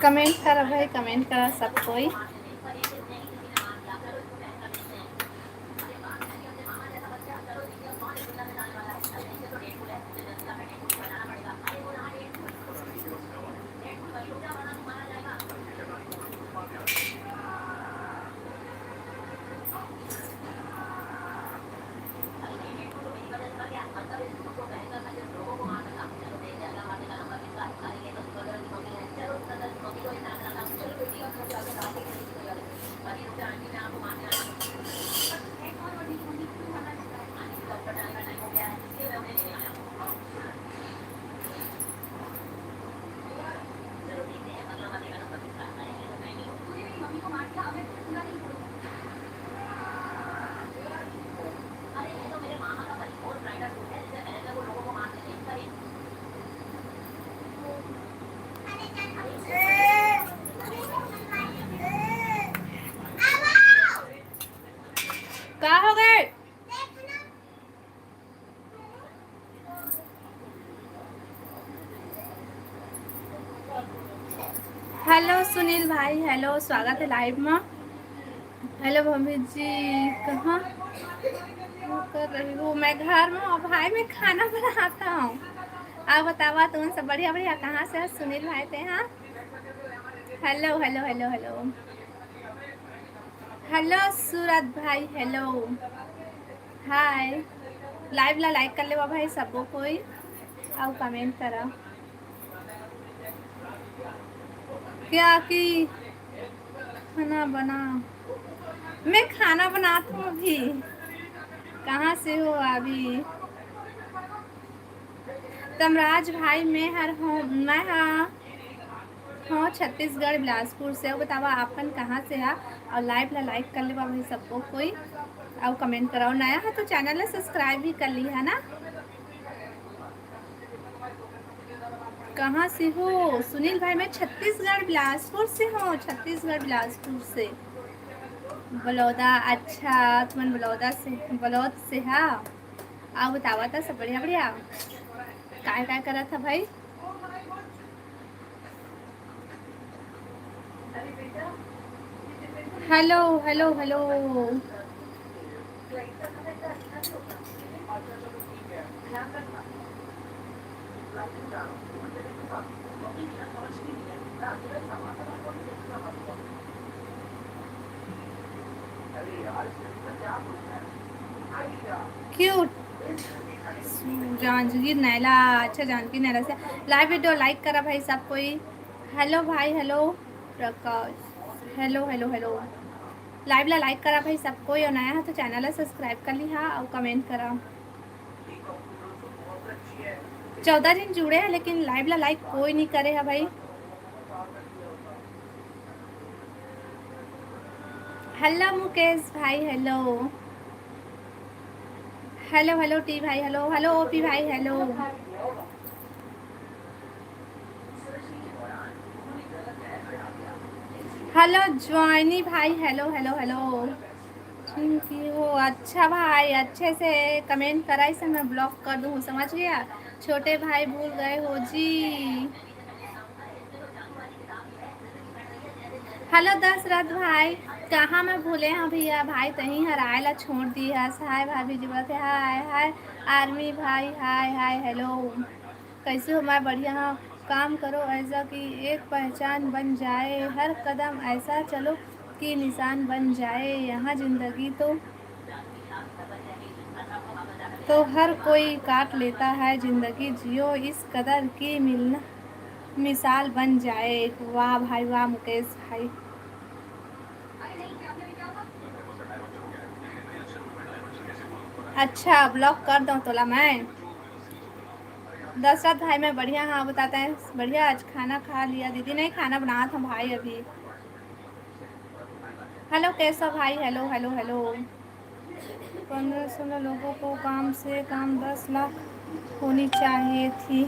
Comment करा भाई, comment करा सब कोई। क्या हो गए? हेलो सुनील भाई, हेलो, स्वागत है लाइव में। हेलो भम्मी जी, कहाँ कर रही हूँ? मैं घर में हूँ भाई, मैं खाना बनाता हूँ। आप बतावा तुम सब बढ़िया बढ़िया? कहाँ से सुनील भाई थे? हाँ, hello hello hello hello hello Suraj भाई, हेलो, हाय। लाइव ला लाइक कर ले भाई सबको कोई, आओ कमेंट करा। क्या की खाना बना? मैं खाना बनाती हूँ अभी। कहाँ से हो अभी? तमराज भाई, मैं हाँ छत्तीसगढ़ बिलासपुर से। बतावा आपन कहाँ से है? और लाइव ला लाइक कर ले भाई सबको कोई, और कमेंट कराओ। नया है तो चैनल सब्सक्राइब भी कर ली है ना। कहाँ से हो सुनील भाई? मैं छत्तीसगढ़ बिलासपुर से हूँ, छत्तीसगढ़ बिलासपुर से। बलौदा, अच्छा तुम बलौदा से, बलौद से है। आओ बतावा था सब बढ़िया बढ़िया? काय करा था भाई? हेलो हेलो हेलो, क्यूट जांजगीर नैला, अच्छा जानकी नैला से लाइव वीडियो लाइक करा भाई सब कोई। हेलो भाई, हेलो प्रकाश, हेलो हेलो हेलो। लाइव ला लाइक करा भाई सब कोई, और नया है तो चैनल ला सब्सक्राइब कर ली हाँ, और कमेंट करा। 14 दिन जुड़े हैं लेकिन लाइव ला लाइक कोई नहीं करे है भाई। हेलो मुकेश भाई, हेलो हेलो हेलो टी भाई, हेलो हेलो ओपी भाई, हेलो हेलो ज्वाइनी भाई, हेलो हेलो हेलो। की हो? अच्छा भाई, अच्छे से कमेंट करा, इसे मैं ब्लॉक कर दूँ, समझ गया? छोटे भाई भूल गए हो जी। हेलो दशरथ भाई, कहाँ मैं भूले हैं भैया? भाई तहीं हराए ला छोड़ दी है। हाय भाभी जी बोलते, हाय हाय। आर्मी भाई, हाय हाय हेलो, कैसे हो? मैं बढ़िया हूँ। काम करो ऐसा कि एक पहचान बन जाए, हर कदम ऐसा चलो कि निशान बन जाए। यहाँ ज़िंदगी तो हर कोई काट लेता है, ज़िंदगी जियो इस कदर की मिलना मिसाल बन जाए। वाह भाई वाह मुकेश भाई। अच्छा ब्लॉक कर दूँ तोला मैं? दशरथ भाई मैं बढ़िया, हाँ बताते हैं बढ़िया। आज खाना खा लिया दीदी? नहीं खाना बना था भाई अभी। हेलो कैसा भाई, हेलो हेलो हेलो। 15-16 लोगों को काम से काम 10 लाख होनी चाहिए थी।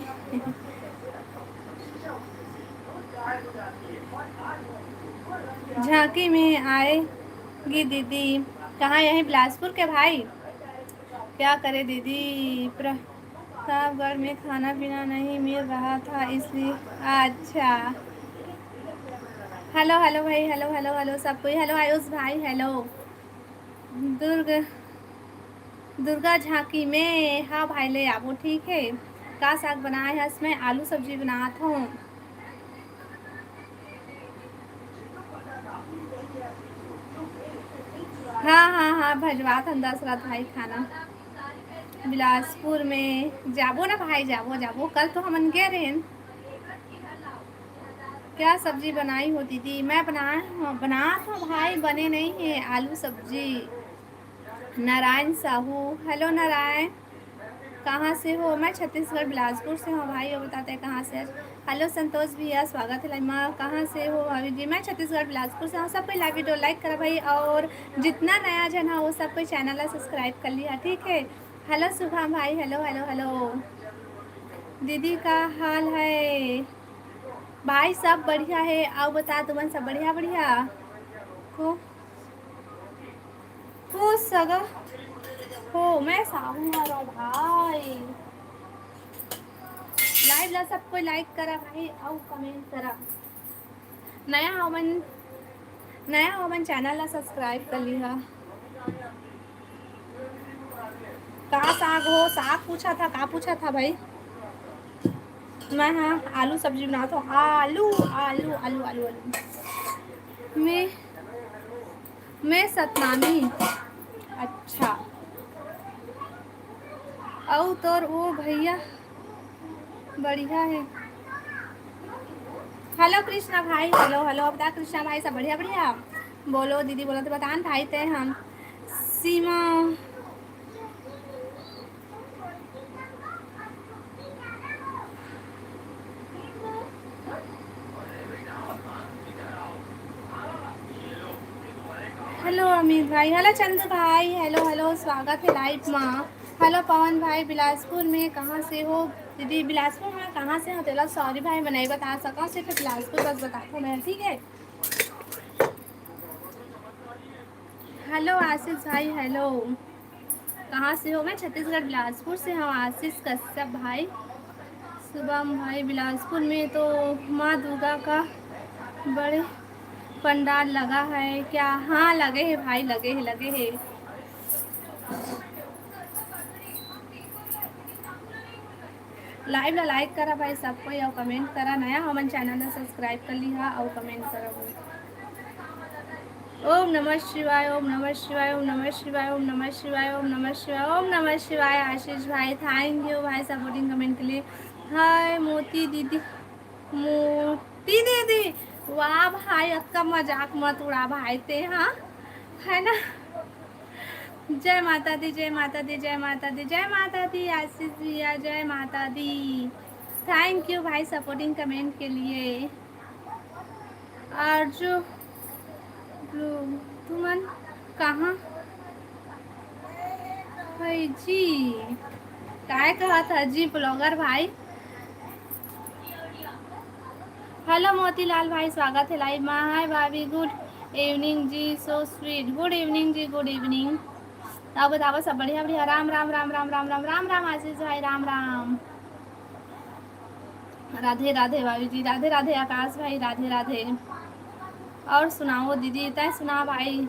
झांकी में आएगी दीदी। कहाँ? यहीं बिलासपुर के भाई? क्या करे दीदी, प्रतापगढ़ में खाना पीना नहीं मिल रहा था इसलिए। अच्छा हेलो हेलो भाई, हेलो हेलो हेलो सब कोई, हेलो आयुष भाई, हेलो। दुर्ग दुर्गा झांकी में, हाँ भाई ले आवो ठीक है। का साग बनाए है इसमें? आलू सब्जी बनात हूँ। हाँ हाँ हाँ भजवा था दशरथ भाई खाना। बिलासपुर में जाबो ना भाई, जाबो जाबो, कल तो हमन गए रहे। क्या सब्जी बनाई हो दीदी? मैं बना तो भाई बने नहीं है आलू सब्जी। नारायण साहू, हेलो नारायण। कहाँ से हो? मैं छत्तीसगढ़ बिलासपुर से हूँ भाई। और बताते हैं कहाँ से। हेलो संतोष भैया, स्वागत है लाइमा। कहाँ से हो भाभी जी? मैं छत्तीसगढ़ बिलासपुर से हूँ। सब कोई लाइव वीडियो लाइक करा भाई, और जितना नया जन है वो सब कोई चैनल सब्सक्राइब कर लिया ठीक है। हेलो शुभम भाई, हेलो हेलो हेलो। दीदी का हाल है भाई? सब बढ़िया है। आओ बता तुमन सब बढ़िया बढ़िया को सगा हो? मैं साहू हरो भाई। लाइव ला सब कोई लाइक करा भाई और कमेंट करा। नया होमन चैनल ला सब्सक्राइब कर लिहा। कहाँ साग हो? साग पूछा था, कहाँ पूछा था भाई? मैं हाँ आलू सब्जी बनाता हूँ। आलू आलू आलू आलू आलू। मैं सतनामी। अच्छा और तोर वो भैया बढ़िया है। हेलो कृष्णा भाई, हेलो हेलो। अब तक कृष्णा भाई सब बढ़िया बढ़िया बोलो दीदी, बोलो तो बतान भाई थे हम। सीमा हेलो अमित भाई, हेलो चंदू भाई, हेलो हेलो स्वागत है लाइव में। हेलो पवन भाई, बिलासपुर में कहाँ से हो दीदी? बिलासपुर में कहाँ से हो तेला? सॉरी भाई मैं नहीं बता सका, सिर्फ बिलासपुर बस बता दूँ मैं ठीक है। हेलो आशीष भाई, हेलो। कहाँ से हो? मैं छत्तीसगढ़ बिलासपुर से हूँ। आशीष कश्यप भाई, शुभम भाई। बिलासपुर में तो माँ दुर्गा का बड़े पंडाल लगा है क्या? हाँ लगे है भाई, लगे है लगे है। लाइव ला लाइक करा भाई सब कोई, और कमेंट करा। नया हमन चैनल ला सब्सक्राइब कर लिहा और कमेंट करा भाई। ओम नमः शिवाय, ओम नमः शिवाय, ओम नमः शिवाय, ओम नमः शिवाय, ओम नमः शिवाय, ओम नमः शिवाय। आशीष भाई थैंक यू भाई सपोर्टिंग कमेंट के लिए। हाय मोती दीदी, मोती दीदी वाह भाई, अक्का मजाक मत उड़ा भाई ते, हाँ है ना। जय माता दी, जय माता दी, जय माता दी, जय माता दी। आशीष भैया जय माता दी। थैंक यू भाई सपोर्टिंग कमेंट के लिए। और जो तुमन कहाँ है जी? काय कहा था जी ब्लॉगर भाई? हेलो मोतीलाल भाई, स्वागत है लाइव में। हाय भाभी, गुड इवनिंग जी, सो स्वीट। गुड इवनिंग जी, गुड इवनिंग। अब बताओ सब बढ़िया बढ़िया? राम राम राम राम राम राम राम राम आशीष भाई, राम राम। राधे राधे भाभी जी, राधे राधे आकाश भाई, राधे राधे। और सुनाओ दीदी, तय सुना भाई।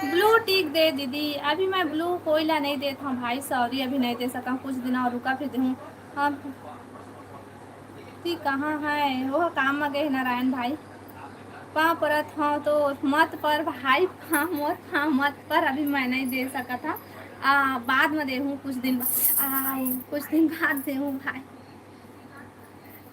ब्लू टिक दे दीदी। अभी मैं ब्लू कोयला नहीं देता हूँ भाई, सॉरी अभी नहीं दे सका हूँ, कुछ दिन और रुका फिर दूँ। हाँ ती कहाँ है, वो काम में गए नारायण भाई। पाँव परत हाँ तो मत पर भाई, पाँव मत, हाँ मत पर, अभी मैं नहीं दे सका था। बाद में दे हूँ, कुछ दिन कुछ दिन बाद दे हूँ भाई।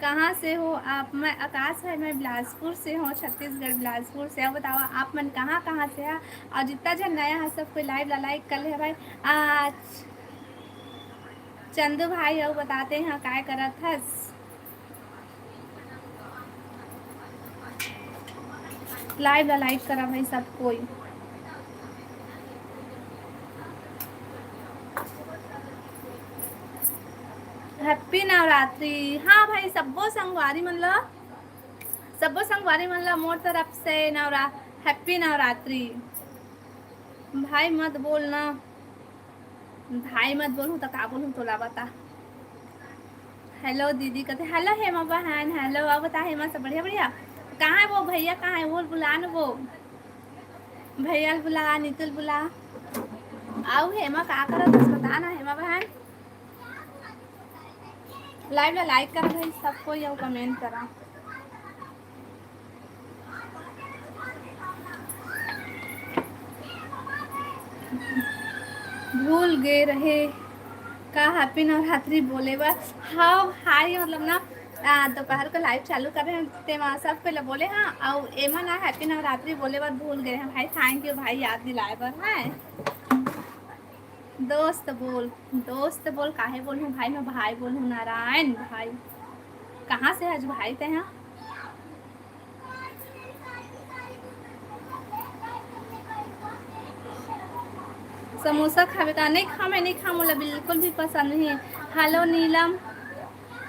कहाँ से हो आप? मैं आकाश है, मैं बिलासपुर से हूँ, छत्तीसगढ़ बिलासपुर से। अब बताओ आप मन कहाँ कहाँ से है? और जितना जन नया है सबको लाइव लाइक कर ले भाई। आज चंदू भाई और बताते हैं काय करत हस। लाइव लाइक करा भाई सब कोई। हैप्पी नवरात्रि। हाँ भाई सबो संगवारी मतलब, सबो संगवारी मतलब मोर तरफ से हैप्पी नवरात्रि। भाई मत बोलना, भाई मत बोलूँ तो का बोलूँ, तोला बता। हेलो दीदी कहते, हेलो हेमा बहन, हेलो। अब बता हेमा सब बढ़िया बढ़िया। कहाँ है वो भैया, कहाँ है वो, बुला न वो भैया बुला, नितुल बुला। आओ हेमा का करत बस बता ना हेमा बहन। लाइव ला लाइक कर भाई सबको, या कमेंट करा। भूल गए रहे का हैप्पी नवरात्रि बोले बस। हाँ हाय मतलब ना, दोपहर को लाइव चालू कर रहे हैं तेमा सब पहले बोले हाँ, और एमा ना हैप्पी नवरात्रि बोले बाद भूल गए हैं भाई। थैंक यू भाई याद दिलाए पर है। दोस्त बोल, दोस्त बोल, काहे बोलूँ भाई, मैं भाई बोलूँ नारायण भाई। कहाँ से आज भाई ते हैं? समोसा खावे का? नहीं खा, मैं नहीं खा, मुझे बिल्कुल भी पसंद नहीं है। हेलो नीलम,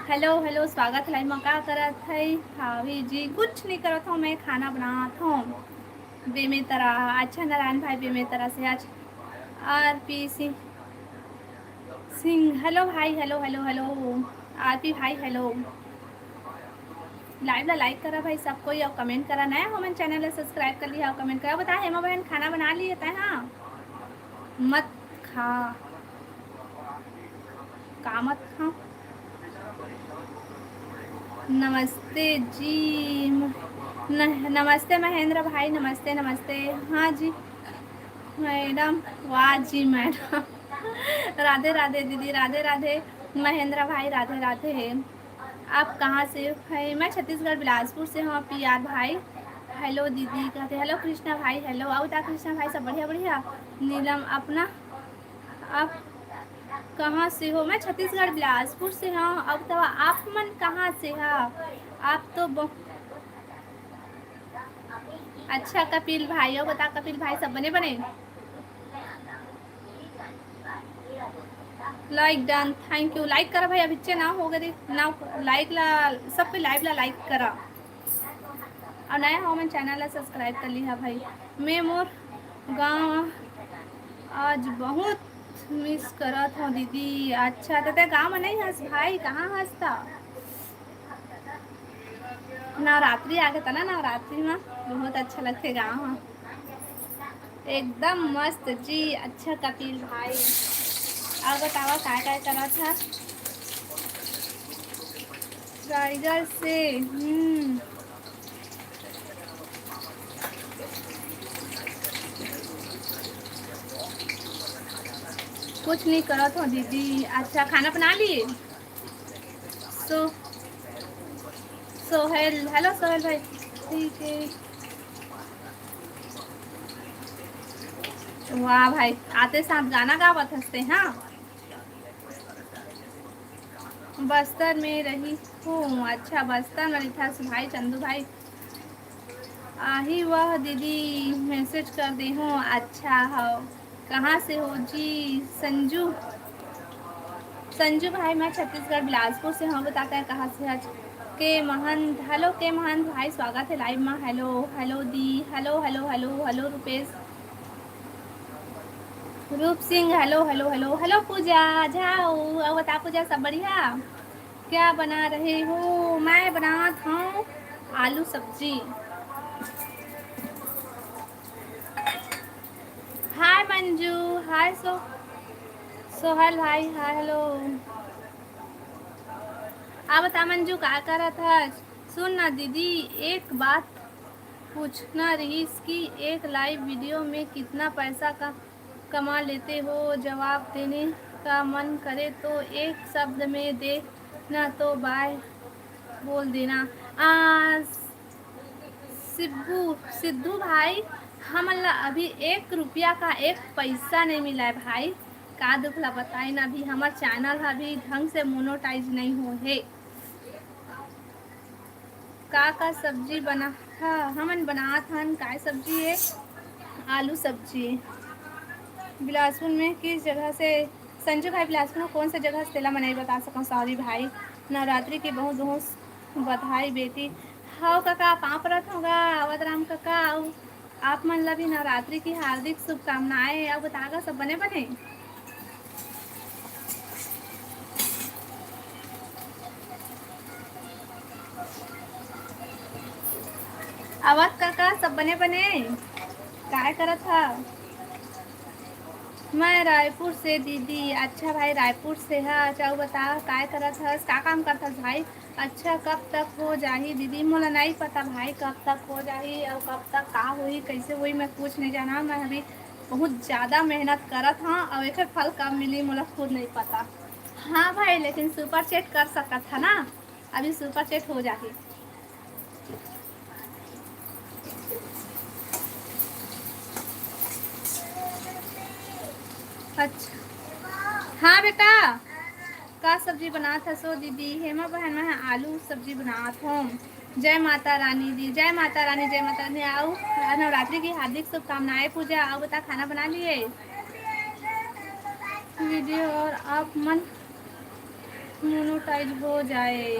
हेलो हेलो, स्वागत है। मका करत है भाभी जी? कुछ नहीं करत हूँ, मैं खाना बनात हूँ बेमे तरह। अच्छा नारायण भाई बेमे तरह से आज। आर पी सिंह हेलो भाई, hello hello hello. R P भाई हेलो। लाइव ला लाइक करा भाई सबको, और कमेंट करा। नया हो मैंने चैनल है सब्सक्राइब कर लिया और कमेंट करा। बता हेमा बहन खाना बना लिए थे? हाँ मत खा, का मत खा। नमस्ते जी नमस्ते महेंद्र भाई, नमस्ते नमस्ते। हाँ जी मैडम, वाह जी मैडम। राधे राधे दीदी, राधे राधे महेंद्र भाई, राधे राधे। आप कहाँ से है? मैं छत्तीसगढ़ बिलासपुर से हूँ। पी आर भाई हेलो दीदी कहते, हेलो कृष्णा भाई हेलो। आओ ता कृष्णा भाई सब बढ़िया बढ़िया। नीलम अपना, आप कहाँ से हो? मैं छत्तीसगढ़ बिलासपुर से हूँ। अब तो आप मन कहाँ से है? आप तो अच्छा कपिल भाई हो, बता कपिल भाई सब बने बने। Like done, thank you. Like करा भाई, अभी ना हो गए ना लाइक ला, सब पे लाइव ला लाइक करा। और नया हो मैं चैनल ला सब्सक्राइब कर लिया भाई। मैं मोर गाँव आज बहुत मिस करत हूँ दीदी। अच्छा तो ते गाँव में नहीं हंस भाई, कहाँ हंसता? नवरात्रि आ गया था ना, नवरात्रि में बहुत अच्छा लगते गाँव में। एकदम मस्त जी। अच्छा कपिल भाई, अब बतावा काय काय करा था? रायगढ़ से। कुछ नहीं करत हूँ दीदी। अच्छा खाना बना लिए? सो सोहेल, हेलो सोहेल भाई। ठीक है, वाह भाई आते साथ गाना गावत हंसते। हाँ बस्तर में रही हूँ। अच्छा बस्तर में लिखा भाई चंदू भाई। आही वह दीदी मैसेज कर दी हूँ। अच्छा हो, कहाँ से हो जी? संजू, संजू भाई मैं छत्तीसगढ़ बिलासपुर से हूँ। बताता है कहाँ से आज? के महंत, हेलो के महंत भाई, स्वागत है लाइव में। हेलो हेलो दी, hello hello hello hello Rupesh, Roop Singh hello hello hello hello. Pooja जाओ, और बता पूजा सब बढ़िया? क्या बना रहे हो? मैं बनात हूँ आलू सब्जी। मंजू, हाय सोहल भाई, हाय हेलो। आप बता मंजू क्या कर रहा था? सुन ना दीदी, एक बात पूछना रही कि एक लाइव वीडियो में कितना पैसा का कमा लेते हो? जवाब देने का मन करे तो एक शब्द में दे, ना तो बाय बोल देना। सिद्धू सिद्धू भाई, हम अभी 1 रुपया का 1 पैसा नहीं मिला है भाई। का दुखला बताई ना, अभी हमार चैनल अभी ढंग से मोनोटाइज नहीं हो है। का सब्जी बना था? हमन बनात हन काय सब्जी है? आलू सब्जी। बिलासपुर में किस जगह से? संजू भाई, बिलासपुर में कौन सा जगह से तेला मैं नहीं बता सकूँ, सॉरी भाई। नवरात्रि की बहुत बहुत बधाई बेटी। हाँ काका, पाँव रथ होगा अवधराम काका। आप मन ला भी नवरात्रि की हार्दिक शुभकामनाएं। अब बतागा सब बने बने। अवध काका सब बने बने काय करत था? मैं रायपुर से दीदी। अच्छा भाई, रायपुर से है। अच्छा बता काय करत हस, का काम करत भाई? अच्छा, कब तक हो जाही दीदी? मोला नहीं पता भाई कब तक हो जाही और कब तक का होही कैसे होही, मैं कुछ नहीं जाना। मैं अभी बहुत ज़्यादा मेहनत करत हाँ और एक फल कब मिली मोला खुद नहीं पता। हाँ भाई, लेकिन सुपर चेट कर सकत था ना, अभी सुपर चेट हो जाही। अच्छा हाँ बेटा, का सब्जी बनात हसो दीदी? हेमा बहन, मैं आलू सब्जी बनात हूँ। जय माता रानी दी, जय माता रानी, जय माता रानी। आओ, नवरात्रि की हार्दिक शुभकामनाएं। पूजा आओ, बता खाना बना लिए वीडियो और आप मन मोनोटाइज हो जाए।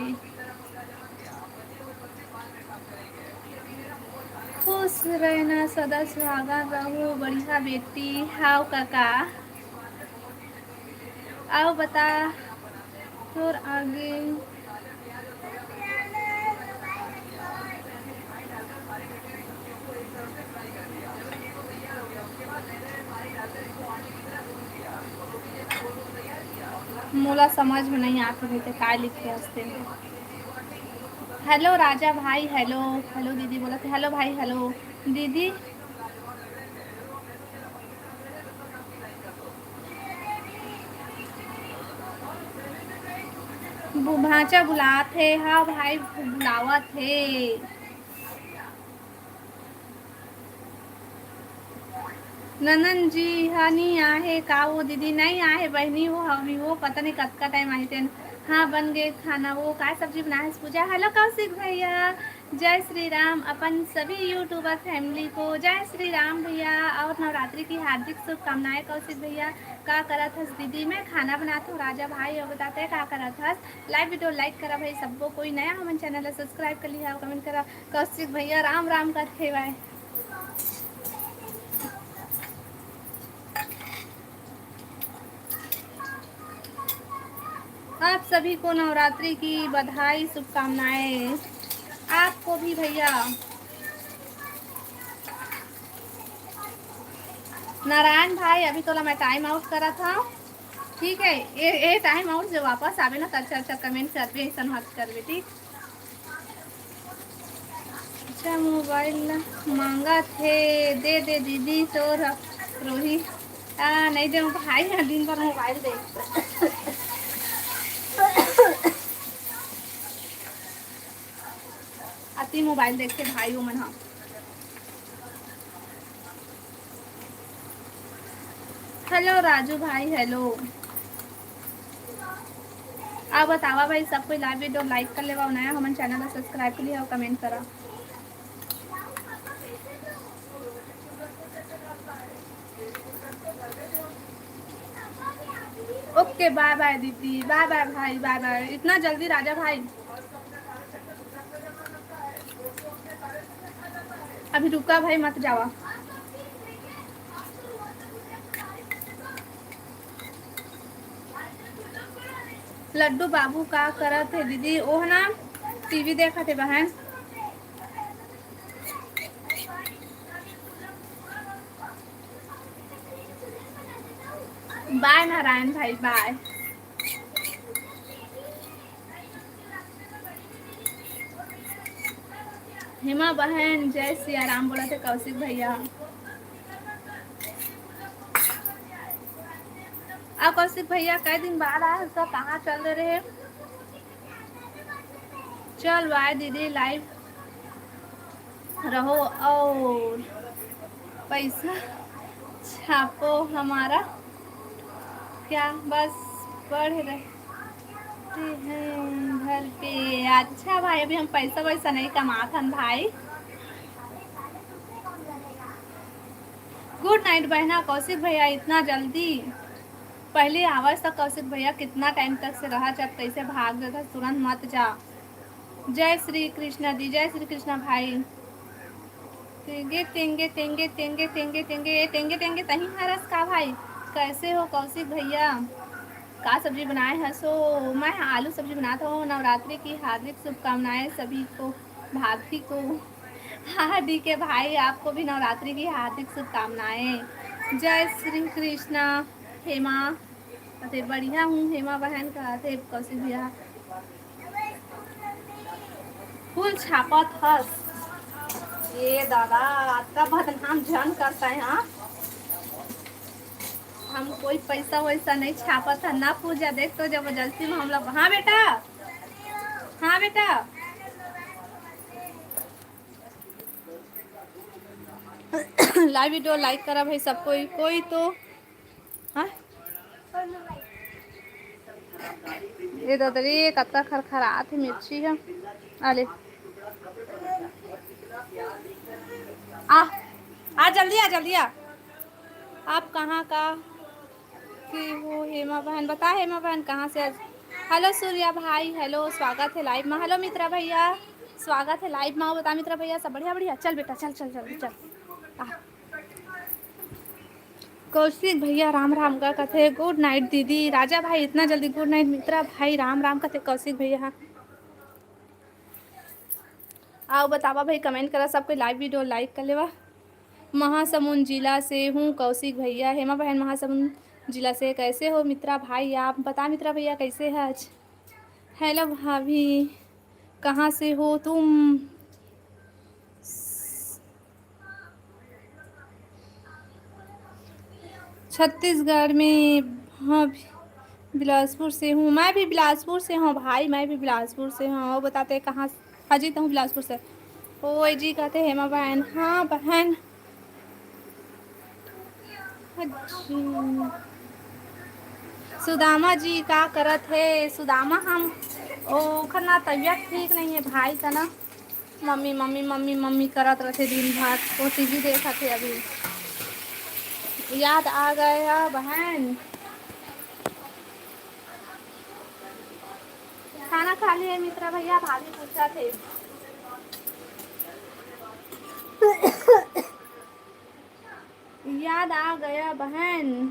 खुश रहना, सदा सुहागन रहो बढ़िया बेटी। हाउ काका, आओ बता और आगे। मोला समझ में नहीं आते थे क्या लिखे हंसते में। हेलो राजा भाई, हेलो हेलो दीदी बोला थे। हेलो भाई, हेलो दीदी। भांचा बुलात है। हाँ भाई बुलावत है। ननन जी हनी आहे का? वो दीदी नहीं आहे बहनी, वो हमी वो पता नहीं कब का टाइम आई थे। हाँ बन गए खाना। वो काय सब्जी बनाया है पूजा? हेलो कौशिक भैया, जय श्री राम अपन सभी यूट्यूबर फैमिली को जय श्री राम भैया और नवरात्रि की हार्दिक शुभकामनाएं। कौशिक भैया का करत हस दीदी? मैं खाना बनाता हूँ। राजा भाई और बताते हैं का करत हस? लाइव वीडियो लाइक करा भाई सबको, कोई नया हमारे चैनल सब्सक्राइब कर लिया, कमेंट करा। कौशिक भैया राम राम करते भाई। आप सभी को नवरात्रि की बधाई शुभकामनाएं। आपको भी भैया। नारायण भाई, अभी तो मैं टाइम आउट करा था, ठीक है? ये टाइम आउट जो वापस आवे ना तो अच्छा अच्छा कमेंट करबे, ऐसा मत करबे, ठीक? अच्छा मोबाइल मांगा थे, दे दे दीदी तो रोही। नहीं दे भाई, दिन भर मोबाइल दे। अति मोबाइल देखते भाई वो मन। हाँ हेलो राजू भाई, हेलो। आप बतावा भाई सब कोई लाइव वीडियो लाइक कर लेवा, नया हमारे चैनल को सब्सक्राइब कर लिया और कमेंट करा। ओके बाय बाय दीदी, बाय बाय भाई, बाय बाय। इतना जल्दी राजा भाई? अभी रुका भाई, मत जावा। लड्डू बाबू का करत है दीदी? ओह ना टीवी देखा थे बहन। बाय नारायण भाई, बाय। हेमा बहन जय सिया राम बोला थे कौशिक भैया। अब कौशिक भैया कई दिन बाद आए, सब कहाँ चल रहे? चल बाय दीदी, लाइव रहो और पैसा छापो हमारा, क्या बस पढ़ रहे हैं घर पे। अच्छा भाई, अभी हम पैसा वैसा नहीं कमाते हैं भाई। गुड नाइट बहना। कौशिक भैया इतना जल्दी पहले आवाज तक, कौशिक भैया कितना टाइम तक से रहा, जब कैसे भाग जाता, तुरंत मत जा। जय श्री कृष्णा दी, जय श्री कृष्णा भाई। तेंगे तेंगे तेंगे तेंगे तेंगे तेंगे तेंगे तेंगे तही हरस का भाई। कैसे हो कौशिक भैया? का सब्जी बनाए हैं? सो मैं आलू सब्जी बनाता हूँ। नवरात्रि की हार्दिक शुभकामनाएं सभी को, भाभी को। हाँ डी के भाई, आपको भी नवरात्रि की हार्दिक शुभकामनाएं। जय श्री कृष्णा। हेमा अरे बढ़िया हूँ हेमा बहन का थे कौशिक भैया। फूल छापत हस ये दादा, आपका बदनाम जन करता है। हाँ, हम कोई पैसा वैसा नहीं छापत है ना पूजा, देख तो जबरदस्ती में हम लोग। हाँ बेटा, हाँ बेटा। लाइव वीडियो लाइक करा भाई सब कोई तो। हाँ ये ददरी कत्ता खरखरात है, मिर्ची है। अले आ आ जल्दी आ जल्दी आ। आप कहाँ का की हो हेमा बहन? बता हेमा बहन कहाँ से? हेलो सूर्या भाई, हेलो स्वागत है लाइव में। हेलो मित्रा भैया, स्वागत है लाइव में। बता मित्रा भैया सब बढ़िया बढ़िया? चल बेटा चल चल चल चल। कौशिक भैया राम राम का कथे। गुड नाइट दीदी। राजा भाई इतना जल्दी गुड नाइट? मित्रा भाई राम राम कथे। कौशिक भैया आओ बतावा भाई, कमेंट करा सबको, लाइव वीडियो लाइक कर लेवा। महासमुंद जिला से हूँ कौशिक भैया। हेमा बहन महासमुंद जिला से। कैसे हो मित्रा भाई आप? बता मित्रा भैया कैसे है आज? हेलो भाभी, कहाँ से हो तुम? छत्तीसगढ़ में। हाँ बिलासपुर से हूँ। मैं भी बिलासपुर से हूँ भाई, मैं भी बिलासपुर से हूँ। और बताते कहाँ? अजीत हूँ बिलासपुर से। ओ जी कहते हेमा बहन। हाँ बहन। सुदामा जी का करत है? सुदामा हम ओखर ना तबीयत ठीक नहीं है भाई का ना, मम्मी मम्मी मम्मी मम्मी करत रहे दिन भर। वो टीवी देखा थे अभी। याद आ गया बहन। खाना खा लिए मित्रा भैया? भाभी पूछा थे। याद आ गया बहन।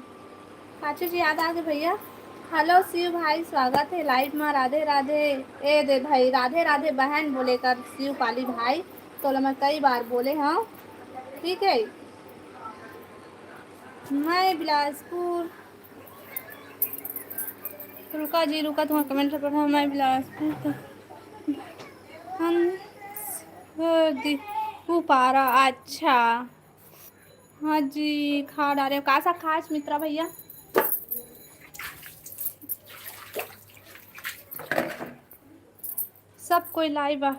काची जी याद आ गई भैया। हेलो शिव भाई, स्वागत है लाइव में। राधे राधे। ए दे भाई, राधे राधे बहन बोले कर शिव पाली भाई, तो मैं कई बार बोले। हाँ ठीक है। मैं बिलासपुर। रुका जी रुका, तुम्हारा कमेंट से पढ़ा। मैं बिलासपुर पारा। अच्छा हाँ जी, खा डाले का सा खास मित्रा भैया? सब कोई लाइव आ।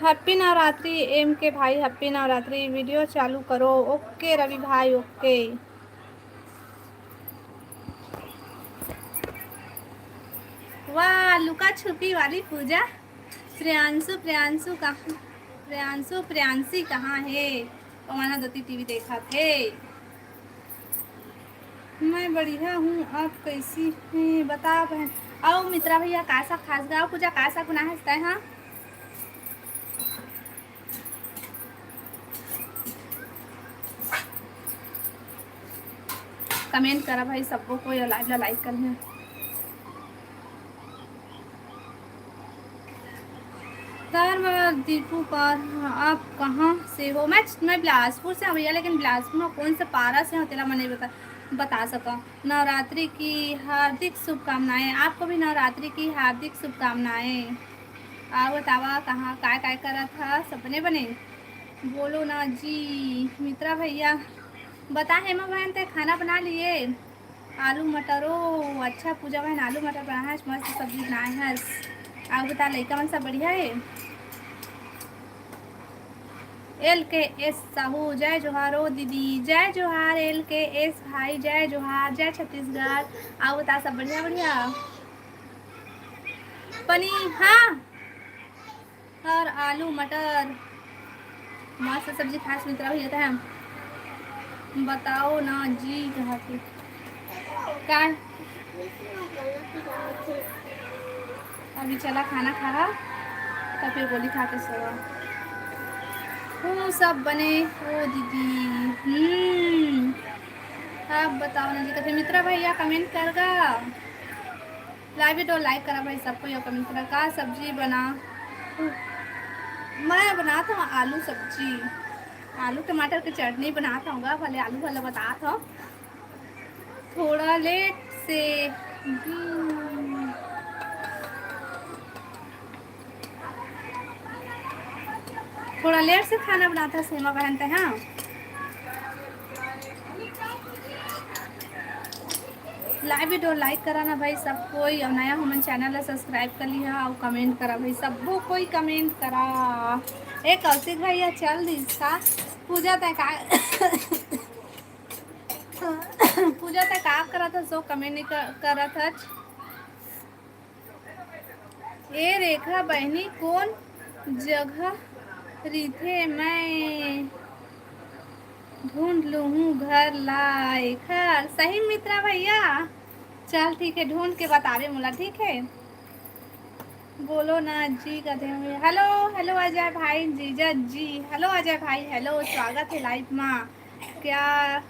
हैप्पी नवरात्रि एम के भाई, हैप्पी नवरात्रि। वीडियो चालू करो। ओके रवि भाई ओके। वाह लुका छुपी वाली पूजा। प्रियांशु प्रियांशु कहाँ? प्रियांशु प्रियांशी कहाँ है? पवाना दत्ती टीवी देखा थे। मैं बढ़िया हूँ, आप कैसी हैं? बता बहन। आओ मित्रा भैया कासा खास गाँव पूजा कासा गुना हंसता है? हाँ कमेंट करा भाई सबको, कोई लाइव ला लाइक करना। दीपू पर आप कहाँ से हो? मैं बिलासपुर से हूँ भैया, लेकिन बिलासपुर में कौन सा पारा से हो तेरा मैं नहीं बता सका। नवरात्रि की हार्दिक शुभकामनाएं। आपको भी नवरात्रि की हार्दिक शुभकामनाएं। आओ बतावा कहाँ काय काय करा था? सपने बने? बोलो ना जी। मित्रा भैया बता। हेमा बहन ते खाना बना लिए? आलू मटर। ओ अच्छा पूजा बहन आलू मटर बना है, मस्त सब्जी बनाए है। आप बता लड़का मन सब बढ़िया है? LKS साहू जय जोहार। ओ दीदी जय जोहार। LKS भाई जय जोहार। जय छत्तीसगढ़। आओ बता सब बढ़िया बढ़िया। पनीर हाँ, और आलू मटर मस्त सब्जी खास मित्रा भैया था। बताओ ना जी कहाँ पे क्या? अभी चला खाना खा तो फिर गोली खा के सोआ। वो सब बने ओ दीदी। आप बताओ ना जी तो फिर मित्रा भैया कमेंट करगा। लाइव तो लाइक करा भाई सबको, या कमेंट करा का सब्जी बना। मैं बनाता हूँ आलू सब्जी, आलू टमाटर की चटनी बनाता हूँ। भले आलू वाला बताता हूँ थोड़ा लेट से। थोड़ा लेट से खाना बनाता है सीमा बहन ते। हाँ लाइव वीडियो लाइक करा ना भाई सब कोई, और नया हमन चैनल सब्सक्राइब कर लिया और कमेंट करा भाई सबको कोई कमेंट करा। एक कौशिक भैया चल दिशा पूजा तय का पूजा तय का करा था सो कमेंट नहीं करा था। ए रेखा बहनी कौन जगह रिथे मैं ढूंढ लूँ घर लायक। सही मित्रा भैया चल ठीक है, ढूंढ के बता रहे मुला ठीक है। बोलो ना जी कहते हैं। हेलो हेलो अजय भाई जीजा जी। हेलो अजय भाई हेलो, स्वागत है लाइव में। क्या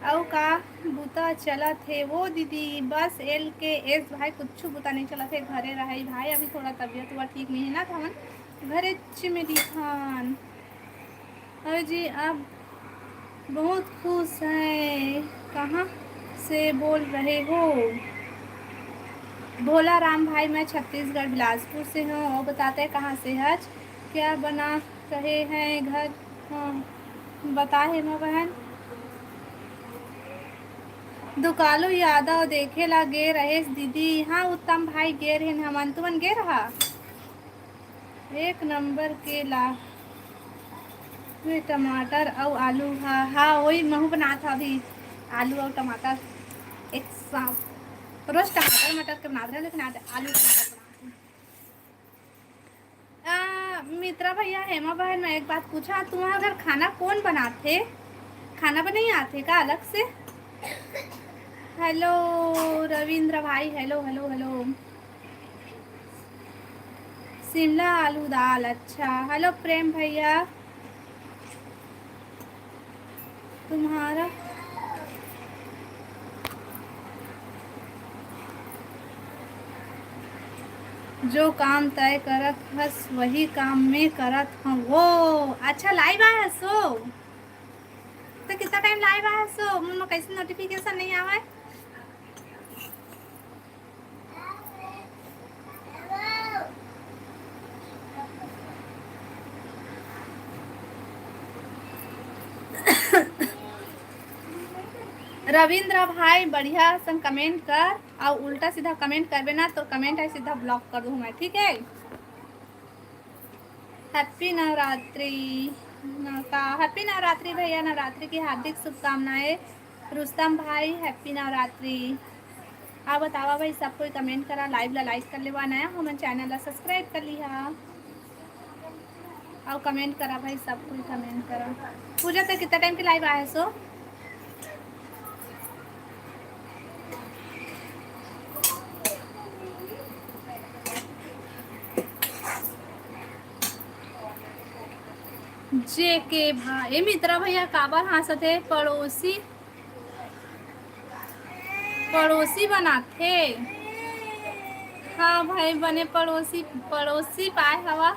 औ का बुता चला थे वो दीदी? बस LKS भाई कुछ बुता नहीं चला थे, घरे रही भाई। अभी थोड़ा तबीयत हुआ ठीक नहीं है ना, था घरे में दिखान। अरे जी आप बहुत खुश हैं। कहाँ से बोल रहे हो? भोला राम भाई मैं छत्तीसगढ़ बिलासपुर से हूँ। और बताते हैं कहाँ से हज क्या बना रहे हैं घर? हाँ बता हेमा बहन। दुकालो यादव देखे ला गे रहे दीदी? हाँ उत्तम भाई गे रहे हमन तुमन गे रहा। एक नंबर के ला टमाटर और आलू। हाँ हाँ वही महू बना था अभी, आलू और टमाटर एक साथ। रोज टमाटर मटर के बना रहे लेकिन आज आलू टमाटर बना। मित्रा भैया हेमा बहन मैं एक बात पूछा, तुम्हारा घर खाना कौन बनाते? खाना बनाई आते का अलग से? हेलो रविंद्र भाई हेलो हेलो हेलो। शिमला आलू दाल अच्छा। हेलो प्रेम भैया तुम्हारा जो काम तय करत हस वही काम में करत हूँ। वो अच्छा लाइव आया सो तो कितना टाइम लाइव आया सो मुझे कैसे नोटिफिकेशन नहीं आवा है? रविंद्र भाई बढ़िया संग कमेंट कर, और उल्टा सीधा कमेंट करबे ना तो कमेंट है सीधा ब्लॉक कर दूँ मैं ठीक है। हैप्पी नवरात्रि का हैप्पी नवरात्रि भैया, नवरात्रि की हार्दिक शुभकामनाएं। रुस्तम भाई हैप्पी नवरात्रि। आप बतावा भाई सब कोई कमेंट करा, लाइव ला लाइक कर लेवा, नया हमन चैनल ला सब्सक्राइब कर लिया और कमेंट करा भाई सब कोई कमेंट करा। पूजा तक कितना टाइम के लाइव आया सो? जे के भाई मित्रा भैया काबर हंसते? पड़ोसी पड़ोसी बनाते। हाँ भाई बने पड़ोसी, पड़ोसी पाए हवा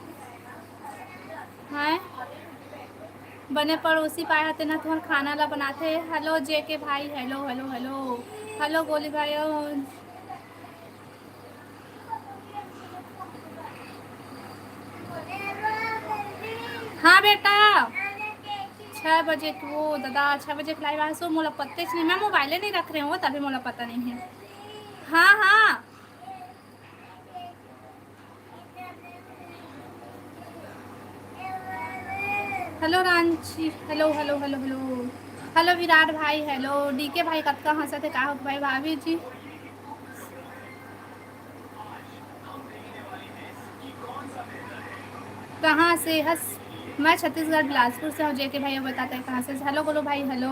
हैं बने पड़ोसी पाए हते ना तुम्हार खाना ला बनाते। हेलो जे के भाई, हेलो हेलो हेलो हेलो गोली भाई। हाँ बेटा 6 बजे वो दादा 6 बजे फ्लाई बाहर सो मोला पत्ते नहीं, मैं मोबाइले नहीं रख रहे हो तभी मोला पता नहीं है। हाँ हाँ hello Ranchi, hello hello hello hello hello Virat भाई, हेलो डीके भाई कब का हंसते का हो भाई भाभी जी। कहाँ से हंस, मैं छत्तीसगढ़ बिलासपुर से हूँ। जेके भाई बताते हैं कहाँ से। हेलो बोलो भाई हेलो।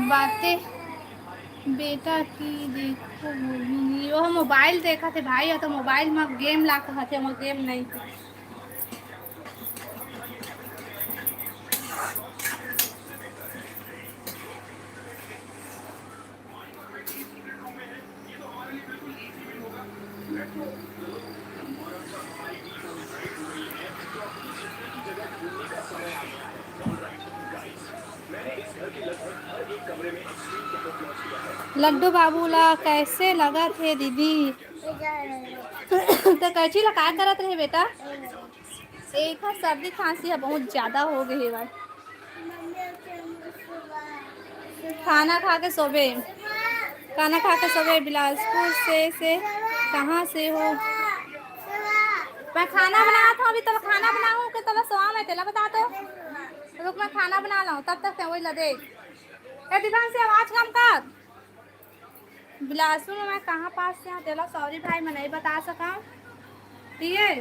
बातें बेटा की देखो वो मोबाइल देखा थे भाई, तो मोबाइल में गेम ला कहा थे, गेम नहीं थे। लड्डू बाबूला कैसे लगा थे दीदी? तो कैची ला का करत रहे बेटा? एक सर्दी खांसी है बहुत ज्यादा हो गई है भाई। खाना खा के सोबे, खाना खा के सोबे। बिलासपुर से कहाँ से हो? मैं खाना बना था अभी, तब खाना बनाऊँ कि तब सोआ मैं तेला बता तो रुक, मैं खाना बना लाऊँ तब तक वही ला देख। दिखान से आवाज कम कर। बिलासपुर में मैं कहाँ पास से तेला सॉरी भाई मैं नहीं बता सका। ठीक है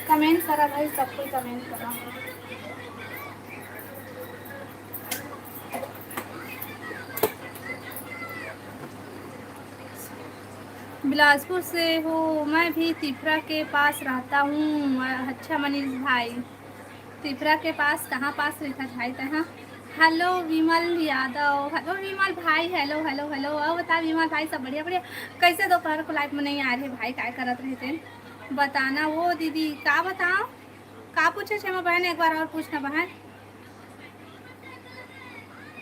कमेंट करा भाई, सब कोई कमेंट करा। बिलासपुर से हूँ मैं भी, तिफरा के पास रहता हूँ। अच्छा मनीष भाई, तिफरा के पास कहाँ पास रहता भाई तहाँ? हेलो विमल यादव, हेलो विमल भाई, हेलो हेलो हेलो। और बता विमल भाई सब बढ़िया बढ़िया। कैसे दोपहर को लाइफ में नहीं आ रहे भाई, क्या करत रहे थे बताना। वो दीदी का बताओ का पूछे छे बहन, एक बार और पूछना बहन।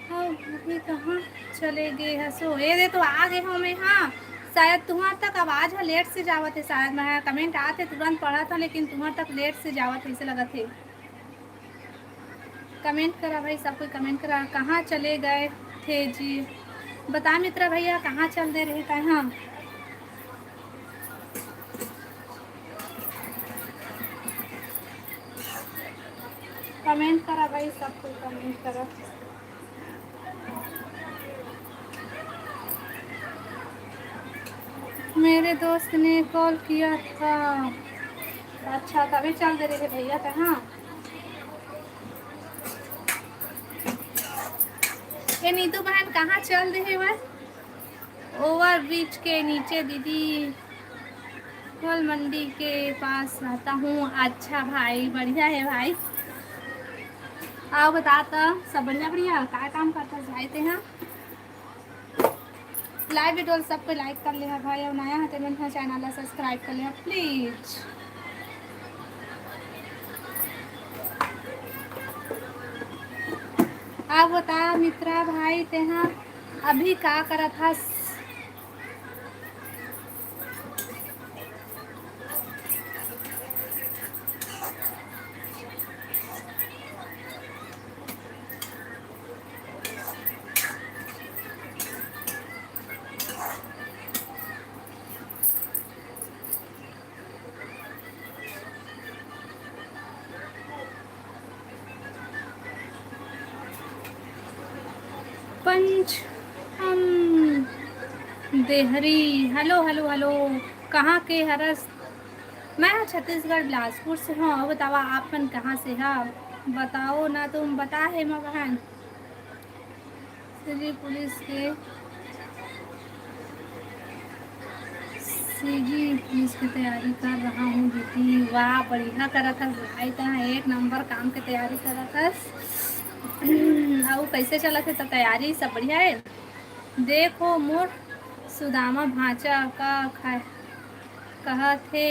हाँ अभी कहाँ चले गए हंसो ये दे तो आ गए हो मैं। हाँ शायद तुम्हार तक आवाज है लेट से जावत है, शायद मैं कमेंट आते तुरंत पढ़ा था लेकिन तुम्हार तक लेट से जावत है ऐसे लगा थे। कमेंट करा भाई, सब कोई कमेंट करा। कहाँ चले गए थे जी? बता मित्रा भैया कहाँ चल दे रहे थे? हाँ कमेंट करा भाई, सब कोई कमेंट करा। मेरे दोस्त ने कॉल किया था। अच्छा तभी चल दे रहे थे भैया था। हाँ ये नीतू बहन कहाँ चल रहे हैं? ओवर ब्रिज के नीचे दीदी, फल मंडी के पास रहता हूँ। अच्छा भाई बढ़िया है भाई। आओ बता तो सब बढ़िया बढ़िया क्या काम करता भाई थे? हाँ लाइव वीडियो सबको लाइक कर ले भाई, और नया है तो चैनल सब्सक्राइब कर ले प्लीज। आप बता मित्रा भाई तेहा अभी का करा था? पंच हम देहरी, हेलो हेलो हेलो। कहाँ के हरस? मैं छत्तीसगढ़ बिलासपुर से हूँ। और बतावा आप मन कहाँ से है? बताओ ना तुम बता है माँ बहन। दिल्ली पुलिस के सीजी पुलिस की तैयारी कर रहा हूँ दीदी। वाह बढ़िया करा था भाई, तो एक नंबर काम की तैयारी करा था। हाउ कैसे चला थे तो तैयारी सब बढ़िया है। देखो मोर सुदामा भांचा का कहा थे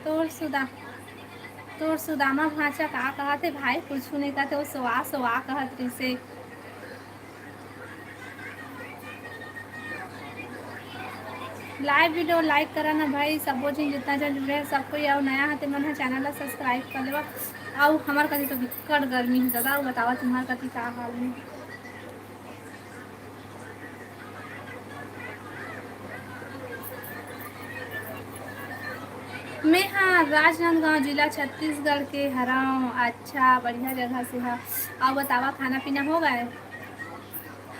तोर सुदामा भांचा का कहा थे भाई, कुछ नहीं कहते वो सवा सवा कहत रही से। लाइव वीडियो लाइक करा ना भाई, सबो जिन जितना जन जुड़े हैं सबको, या नया है तो मन है चैनल ला सब्सक्राइब कर लेवा। आओ हमार कथी तो बिकट गर्मी है दादा, बतावा तुम्हार कथी का हाल है। मैं हाँ राजनांदगांव जिला छत्तीसगढ़ के हराऊँ। अच्छा बढ़िया जगह से हाँ। आओ बतावा खाना पीना हो गए।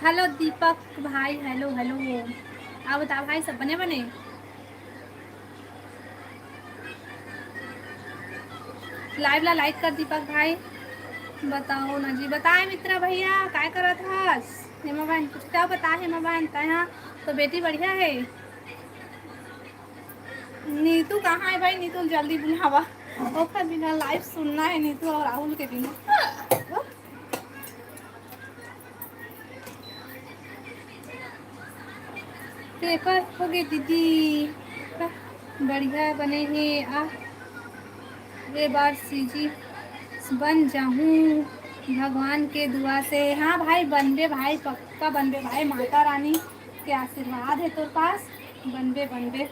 हेलो दीपक भाई, हेलो हेलो। आओ बताओ भाई सब बने बने। लाइव ला लाइक कर दीपक भाई। बताओ ना जी, बताए मित्रा भैया काय करत हस। हेमा बहन कुछ क्या बता, हेमा बहन तहाँ तो बेटी बढ़िया है। नीतू कहाँ है भाई, नीतू जल्दी बुलावा, ओखर बिना लाइव सुनना है नीतू और राहुल के बिना। पेपर हो गए दीदी, बढ़िया बने हैं। ये बार सीजी बन जाऊँ भगवान के दुआ से। हाँ भाई बनबे भाई, पक्का बनबे भाई, माता रानी के आशीर्वाद है तोर पास, बनबे बनबे।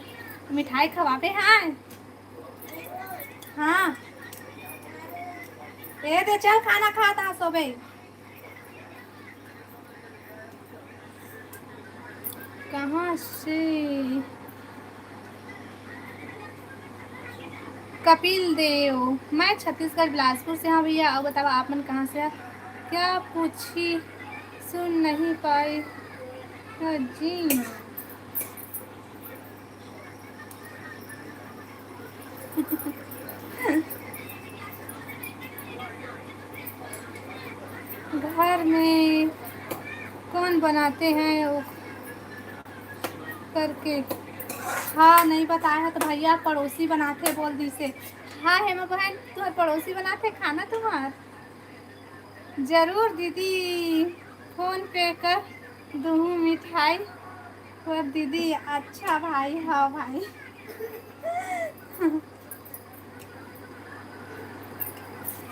मिठाई खवाबे हाँ। हाँ ये दे चल खाना खाता सोबे। कहाँ से। कपिल देव, मैं छत्तीसगढ़ बिलासपुर से। हाँ भैया अब बताओ आप मन कहाँ से। क्या पूछी सुन नहीं पाई। हाँ जी घर में कौन बनाते हैं वो करके। हाँ नहीं बताया है तो भैया पड़ोसी बनाते बोल दी से। हाँ हेमा बहन तुम्हारे पड़ोसी बनाते खाना तुम्हार। जरूर दीदी, फोन पे कर दूँ मिठाई पर दीदी। अच्छा भाई, हाँ भाई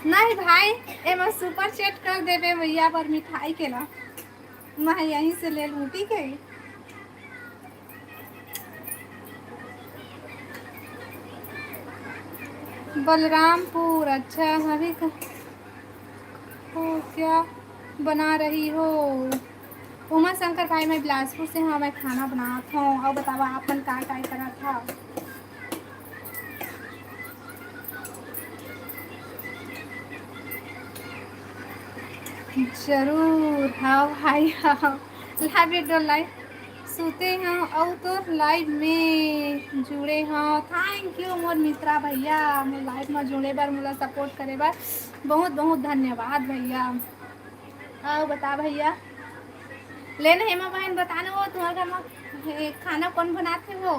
नहीं भाई एमा सुपर चैट कर देवे भैया पर मिठाई के ला, मैं यहीं से ले लूँ ठीक है। बलरामपुर, अच्छा अभी हो क्या बना रही हो। उमा शंकर भाई मैं बिलासपुर से। हाँ मैं खाना बनाता हूँ और बतावा आपन का करा था। जरूर हाँ भाई हाँ। लाइव वीडियो लाइव सुते हैं और तो लाइव में जुड़े हाँ। थैंक यू मोर मित्रा भैया, मोर लाइव में जुड़े बार मोला सपोर्ट करे बार बहुत बहुत धन्यवाद भैया। आओ बता भैया लेना हेमा बहन बताना हो तुम्हारे घर में खाना कौन बनाते हो।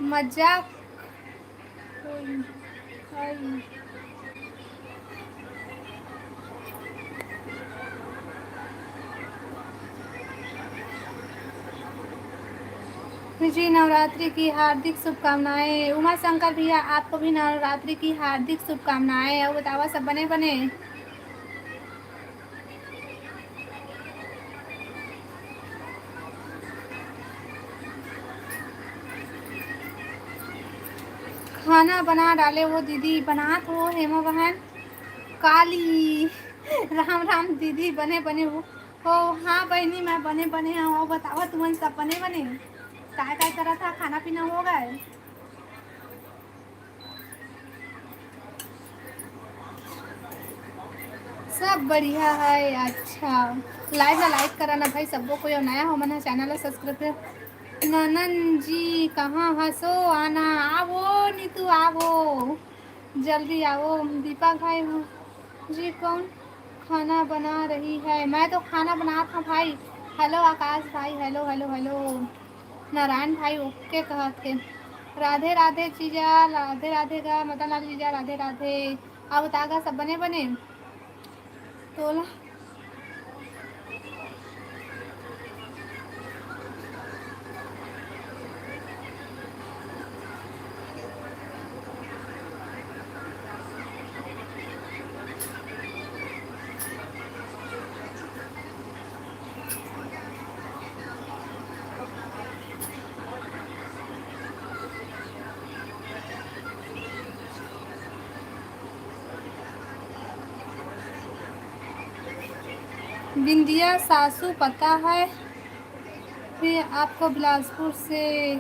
मजाक जी नवरात्रि की हार्दिक शुभकामनाएं। उमा शंकर भैया आपको भी नवरात्रि की हार्दिक शुभकामनाएं। और बतावा सब बने बने। खाना बना डाले वो दीदी बनात हो हेमा बहन काली। राम राम दीदी बने बने हो। हाँ बहनी मैं बने बने हाँ। और बतावा तुमन सब बने बने काय करा था, खाना पीना हो गए। सब बढ़िया है। अच्छा लाइव ला लाइक कराना भाई सबको, कोई नया हो मना चैनल ला सब्सक्राइब। ननन जी कहाँ हंसो आना, आवो नीतू आवो जल्दी आओ। दीपक भाई जी कौन खाना बना रही है। मैं तो खाना बना था भाई। हेलो आकाश भाई, हेलो हेलो हेलो। नारायण भाई ओके कहा थे। राधे राधे जीजा, राधे राधे का मदन लाल जीजा, राधे राधे। अब तागा सब बने बने तोला बिंदिया सासू पता है फिर आपको बिलासपुर से।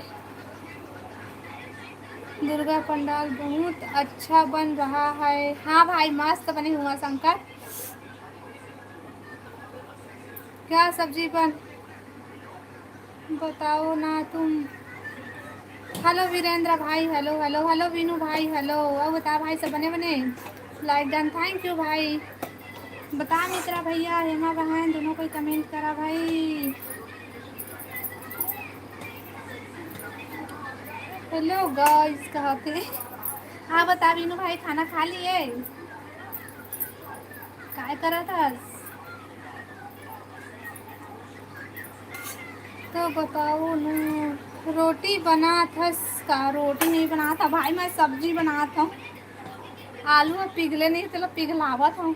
दुर्गा पंडाल बहुत अच्छा बन रहा है। हाँ भाई मस्त बने हुआ शंकर। क्या सब्जी बन बताओ ना तुम। हेलो वीरेंद्र भाई, हेलो हेलो हेलो विनू भाई, हेलो। और बता भाई सब बने बने। लाइक डन, थैंक यू भाई। बता मित्रा भैया हेमा बहन दोनों कोई कमेंट करा भाई। हेलो गाइस कहाँ थे। हाँ बता विनू भाई खाना खा लिए। काय करा था। तो बताओ ना। रोटी बना था। का रोटी नहीं बना था भाई, मैं सब्जी बनाता हूँ। आलू अब पिघले नहीं चलो पिघलावत हूँ।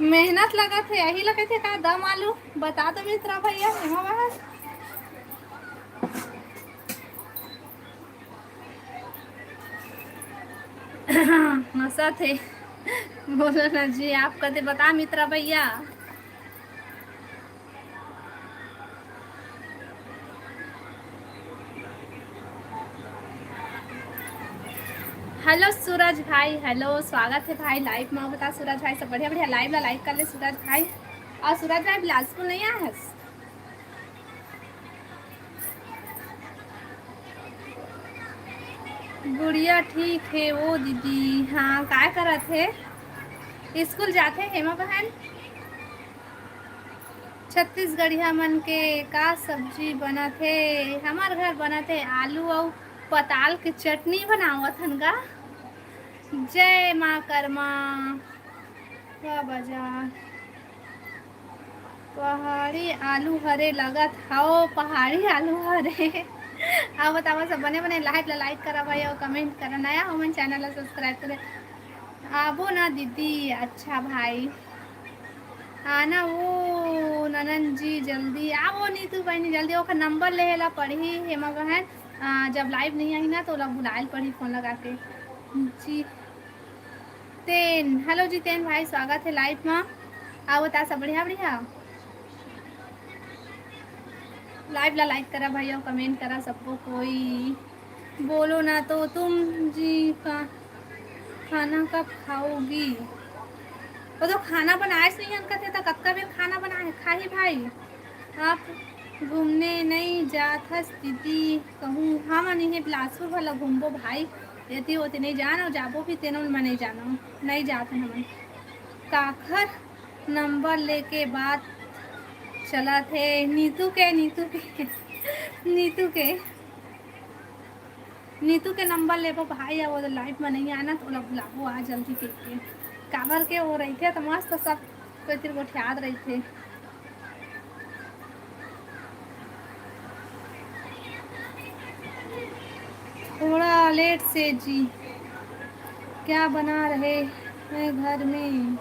मेहनत लगा थे यही लगे थे का दम आलू। बता दो मित्रा भैया हेमा बहन। हंसा थे। बोलो ना जी आप कहते बता मित्रा भैया। हेलो सूरज भाई, हेलो स्वागत है भाई लाइव में। बता सूरज भाई सब बढ़िया बढ़िया लाइव ला लाइक कर ले सूरज भाई। और सूरज भाई बिलासपुर नहीं आया है। गुड़िया ठीक है वो दीदी। हाँ क्या कर रहे थे। स्कूल जाते हेमा बहन। छत्तीसगढ़िया मन के का सब्जी बना थे। हमार घर बना थे आलू और पताल के चटनी बनावत हन गा। जय माँ कर्मा का बाजार। पहाड़ी आलू हरे लगत हाओ पहाड़ी आलू हरे। हाँ बतावा सब बने बने लाइक करा भाई और कमेंट करा। नया हो मन चैनल ला सब्सक्राइब करे। आबो ना दीदी। अच्छा भाई आना वो ननन जी जल्दी आओ नीतू बहनी जल्दी। ओकर नंबर ले ला पढ़ी हेमा बहन। जब लाइव नहीं आई ना तो लोग बुलाए पढ़ी फोन लगा के। जी तेन हेलो जितेन भाई स्वागत है लाइव में। आओ बता सब बढ़िया बढ़िया। लाइव ला लाइक करा भाई और कमेंट करा सबको कोई। बोलो ना तो तुम जी का खाना कब खाओगी। वो तो खाना बनाए नहीं अंका थे तो कब का भी खाना बनाए खाही भाई। आप घूमने नहीं जात हस दीदी कहूँ हम नहीं बिलासपुर वाला घूमबो भाई। यदि होते नहीं जाना जाबो भी तेनो में नहीं जाना नहीं जाते हम। काखर नंबर लेके बात चला थे नीतू के नीतू के नंबर लेबो भाई। अब वो लाइव में नहीं आना तो लोग बुलाबो आ जल्दी के काबर के हो रही थे तो मस्त सब कोई तेरे को याद रही थे। थोड़ा लेट से जी। क्या बना रहे हैं घर में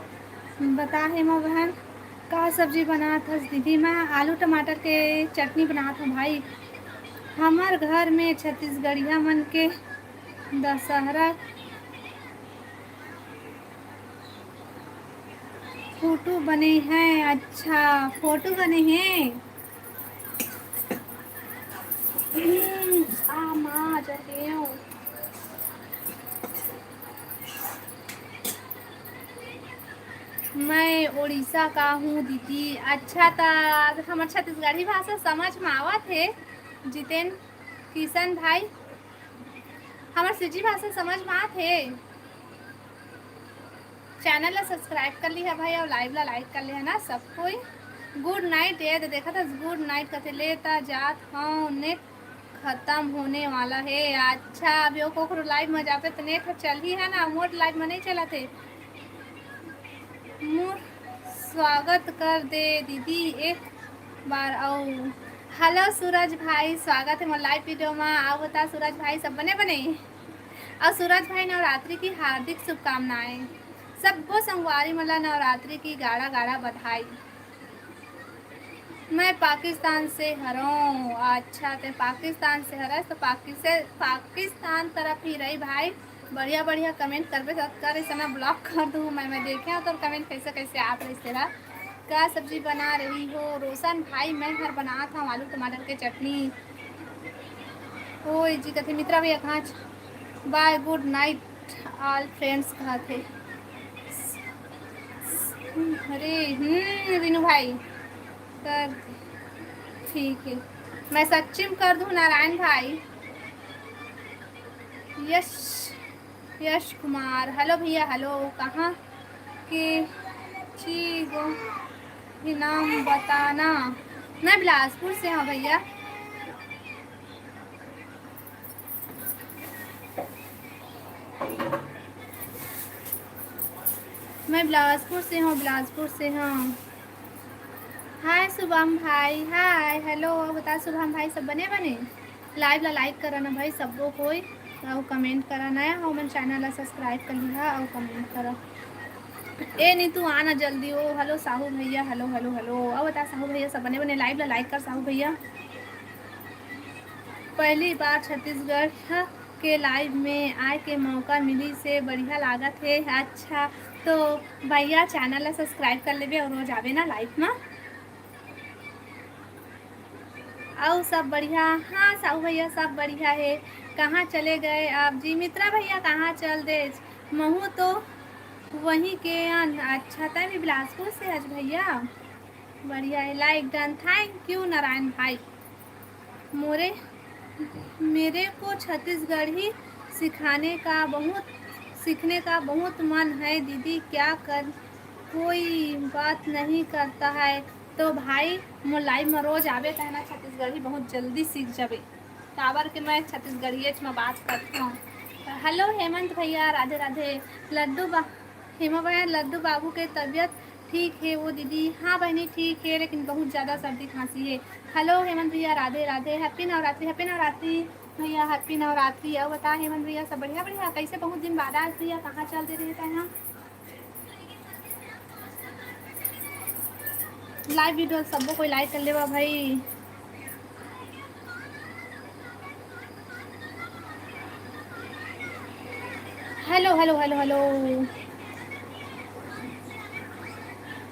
बता हेमा बहन। का सब्जी बना था दीदी। मैं आलू टमाटर के चटनी बना था भाई। हमार घर में छत्तीसगढ़िया मन के दशहरा फोटो बने हैं। अच्छा फोटो बने हैं। आ माँ रहे हूँ। मैं उड़ीसा का हूँ दीदी। अच्छा तो हमार छत्तीसगढ़ी भाषा समझ में आवत है जितेन किशन भाई। हमार सिजी भाषा समझ में आत है। चैनल ला सब्सक्राइब कर ली है भाई और लाइव ला लाइक कर लिया ना सब कोई। गुड नाइट ये तो देखा था गुड नाइट कहते लेता जात हाँ नेट खत्म होने वाला है। अच्छा अभी वो लाइव में जाते तो नेट चल ही है ना मोट लाइव में नहीं चला थे। मोर स्वागत कर दे दीदी एक बार आओ। हेलो सूरज भाई स्वागत है मोर लाइव वीडियो में। आओ बता सूरज भाई सब बने बने। और सूरज भाई नवरात्रि की हार्दिक शुभकामनाएं। सबको संगवारी मला नवरात्रि की गाढ़ा गाढ़ा बधाई। मैं पाकिस्तान से हूँ। अच्छा तो पाकिस्तान से हरस तो पाकिस्तान तरफ ही रही भाई। बढ़िया बढ़िया कमेंट करबे कर इतना ब्लॉक कर दूँ मैं देखे हो तो कमेंट कैसे कैसे आप रही तेरा। क्या सब्जी बना रही हो रोशन भाई? मैं घर बना था आलू टमाटर के चटनी। ओ जी कथे मित्रा भैया कहाँ? Bye good night all friends कहा थे। अरे रीनू भाई कर ठीक है। मैं सचिन कर दूँ नारायण भाई। यश यश कुमार हेलो भैया हेलो। कहाँ के चीगो नाम बताना? मैं बिलासपुर से हूँ भैया। मैं बिलासपुर से हूँ बिलासपुर से हूँ। हाय शुभम भाई हाय हेलो। बता शुभम भाई सब बने बने लाइव ला लाइक कराना भाई सबको कोई और कमेंट करा नया हो मन चैनल ला सब्सक्राइब कर लिहा और कमेंट करा। ए नहीं तू आना जल्दी। ओ हेलो साहू भैया हेलो हेलो हेलो। अब बता साहू भैया सब बने बने लाइव ला लाइक कर साहू भैया। पहली बार छत्तीसगढ़ के लाइव में आए के मौका मिली से बढ़िया लागत है। अच्छा तो भैया चैनल ला सब्सक्राइब कर लेबे और रोज आवे ना लाइव में। और सब बढ़िया? हाँ साहू भैया सब बढ़िया है। कहाँ चले गए आप जी? मित्रा भैया कहाँ चल दे? महू तो वहीं के अच्छा था भी बिलासपुर से आज भैया। बढ़िया है like done thank you Narayan भाई। मोरे मेरे को छत्तीसगढ़ी सिखाने का बहुत सीखने का बहुत मन है दीदी क्या कर कोई बात नहीं करता है तो भाई मोर लाइव में रोज आवे कहना छत्तीसगढ़ी बहुत जल्दी सीख जावे। टावर के मैं छत्तीसगढ़ी में बात करती हूँ। हेलो हेमंत भैया राधे राधे। लड्डू बा हेमा भैया लड्डू बाबू के तबीयत ठीक है वो दीदी? हाँ बहनी ठीक है लेकिन बहुत ज़्यादा सर्दी खांसी है। हेलो हेमंत भैया राधे राधे। हैप्पी नवरात्रि भैया हैप्पी नवरात्रि। अब बता हेमंत भैया सब बढ़िया बढ़िया कैसे बहुत दिन बाद आज भैया कहाँ चलते रहता है? यहाँ लाइव वीडियो सबको कोई लाइक कर लेवा भाई। Hello hello hello hello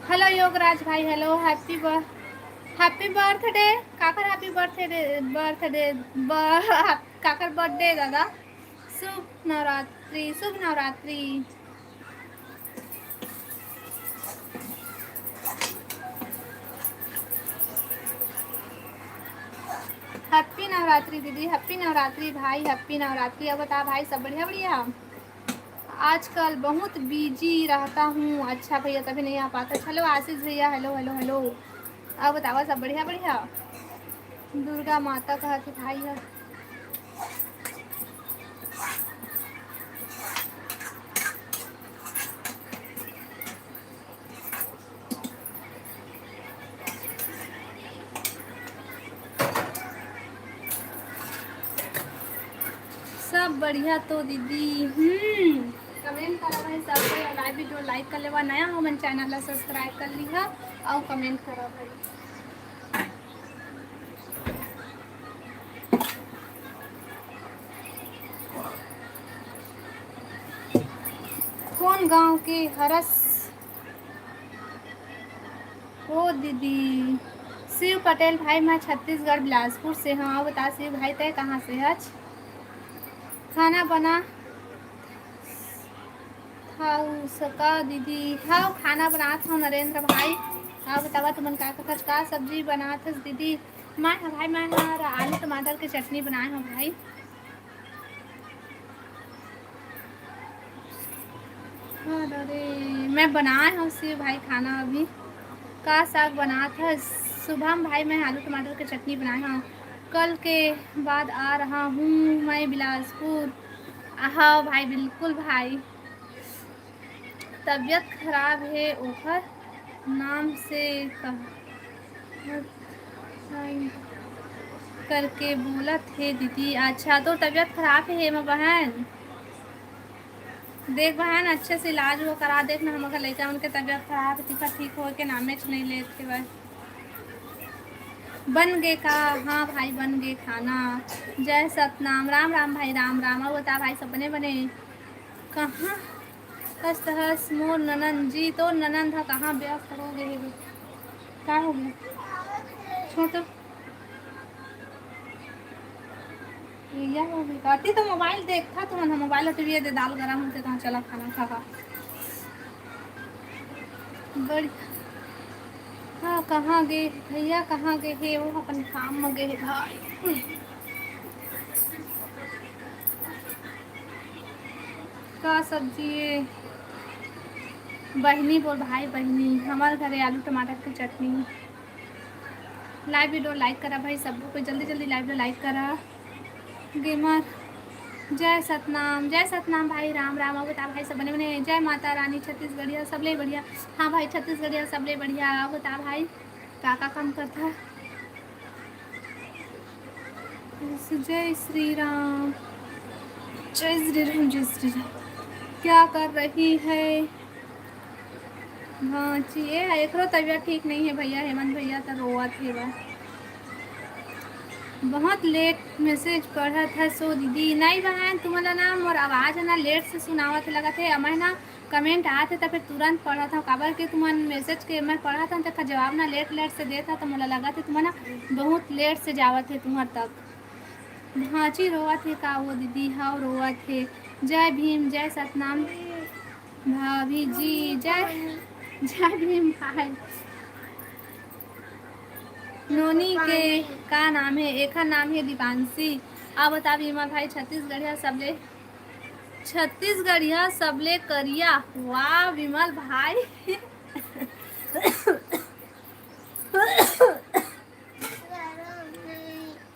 hello Yograj भाई हेलो हैप्पी बर्थडे काकर हैप्पी बर्थडे काकर बर्थडे दादा। शुभ नवरात्रि। हैप्पी नवरात्रि दीदी हैप्पी नवरात्रि भाई हैप्पी नवरात्रि। अब बता भाई सब बढ़िया बढ़िया? आजकल बहुत बिजी रहता हूँ। अच्छा भैया तभी नहीं आ पाता। हेलो आशीष भैया हेलो हेलो हेलो। अब बतावा सब बढ़िया बढ़िया? दुर्गा माता का थी भाई है। सब बढ़िया तो दीदी कमेंट करा भाई सब लाइव वीडियो लाइक कर लेवा नया हो मन चैनल ला सब्सक्राइब कर लिहा और कमेंट करा भाई। कौन गांव के हरस ओ दीदी? शिव पटेल भाई मैं छत्तीसगढ़ बिलासपुर से हूँ। बता शिव भाई तय कहाँ से आज खाना बना था उसका दीदी? हाँ खाना बना था नरेंद्र भाई। हाँ बतावा तुमन का सब्जी बना था दीदी? मैं भाई मैं आलू टमाटर की चटनी बनाए हूँ भाई। अरे मैं बनाए हूँ शिव भाई खाना अभी का साग बना था। शुभम भाई मैं आलू टमाटर की चटनी बनाई हूँ। कल के बाद आ रहा हूँ मैं बिलासपुर। हाँ भाई बिल्कुल भाई। तबीयत खराब है ओखर नाम से करके बोला थे दीदी। अच्छा तो तबीयत खराब है हेमा बहन? देख बहन अच्छे से इलाज वो करा देखना हमारे लड़का उनके तबीयत खराब है टिका ठीक हो के नामे नहीं लेते भाई। बन गए का? हाँ भाई बन गए खाना। जय सतनाम राम राम भाई राम राम। और बता भाई सब बने बने? कहाँ हस हस मोर ननन जी तो ननन था कहाँ व्यस्त हो गए क्या हो गया छोटो भैया हो गई काटी तो मोबाइल देखा तो ना मोबाइल टीवी दे दाल गरम होते कहाँ चला खाना खा बड़ी हाँ कहाँ गए भैया कहाँ गए है वो अपन काम में गए भाई का सब्जी है बहनी बोल भाई बहनी हमारे घरे आलू टमाटर की चटनी लाइव वीडियो लाइक करा भाई सबको कोई जल्दी जल्दी लाइव वीडियो लाइक करा गेमर जय सतनाम भाई राम राम और बता भाई सब बने बने जय माता रानी छत्तीसगढ़िया सबले बढ़िया हाँ भाई छत्तीसगढ़िया सबले बढ़िया और बता भाई का काम करता जय श्री राम जय श्री राम जय श्री राम क्या कर रही है हाँ जी ये एक तबीयत ठीक नहीं है भैया हेमंत भैया तो रोआ थे वह बहुत लेट मैसेज पढ़ा था सो दीदी नहीं बहन तुम्हारा नाम और आवाज़ है ना लेट से सुनावा थे लगा थे मैं ना कमेंट आते तो फिर तुरंत पढ़ा था काबर के तुम्हारा मैसेज के मैं पढ़ा था तो जवाब ना लेट लेट से देता तो मुझे लगा थे तुम्हारा बहुत लेट से जावा थे तुम्हारे तक हाँ जी रोआ थे का वो दीदी हाँ रोआ थे जय भीम जय सतनाम भाभी जी जय जय भीम भाई नोनी के का नाम है एक नाम है दीपांशी आप बता भीमा भाई छत्तीसगढ़िया सबले करिया वाह विमल भाई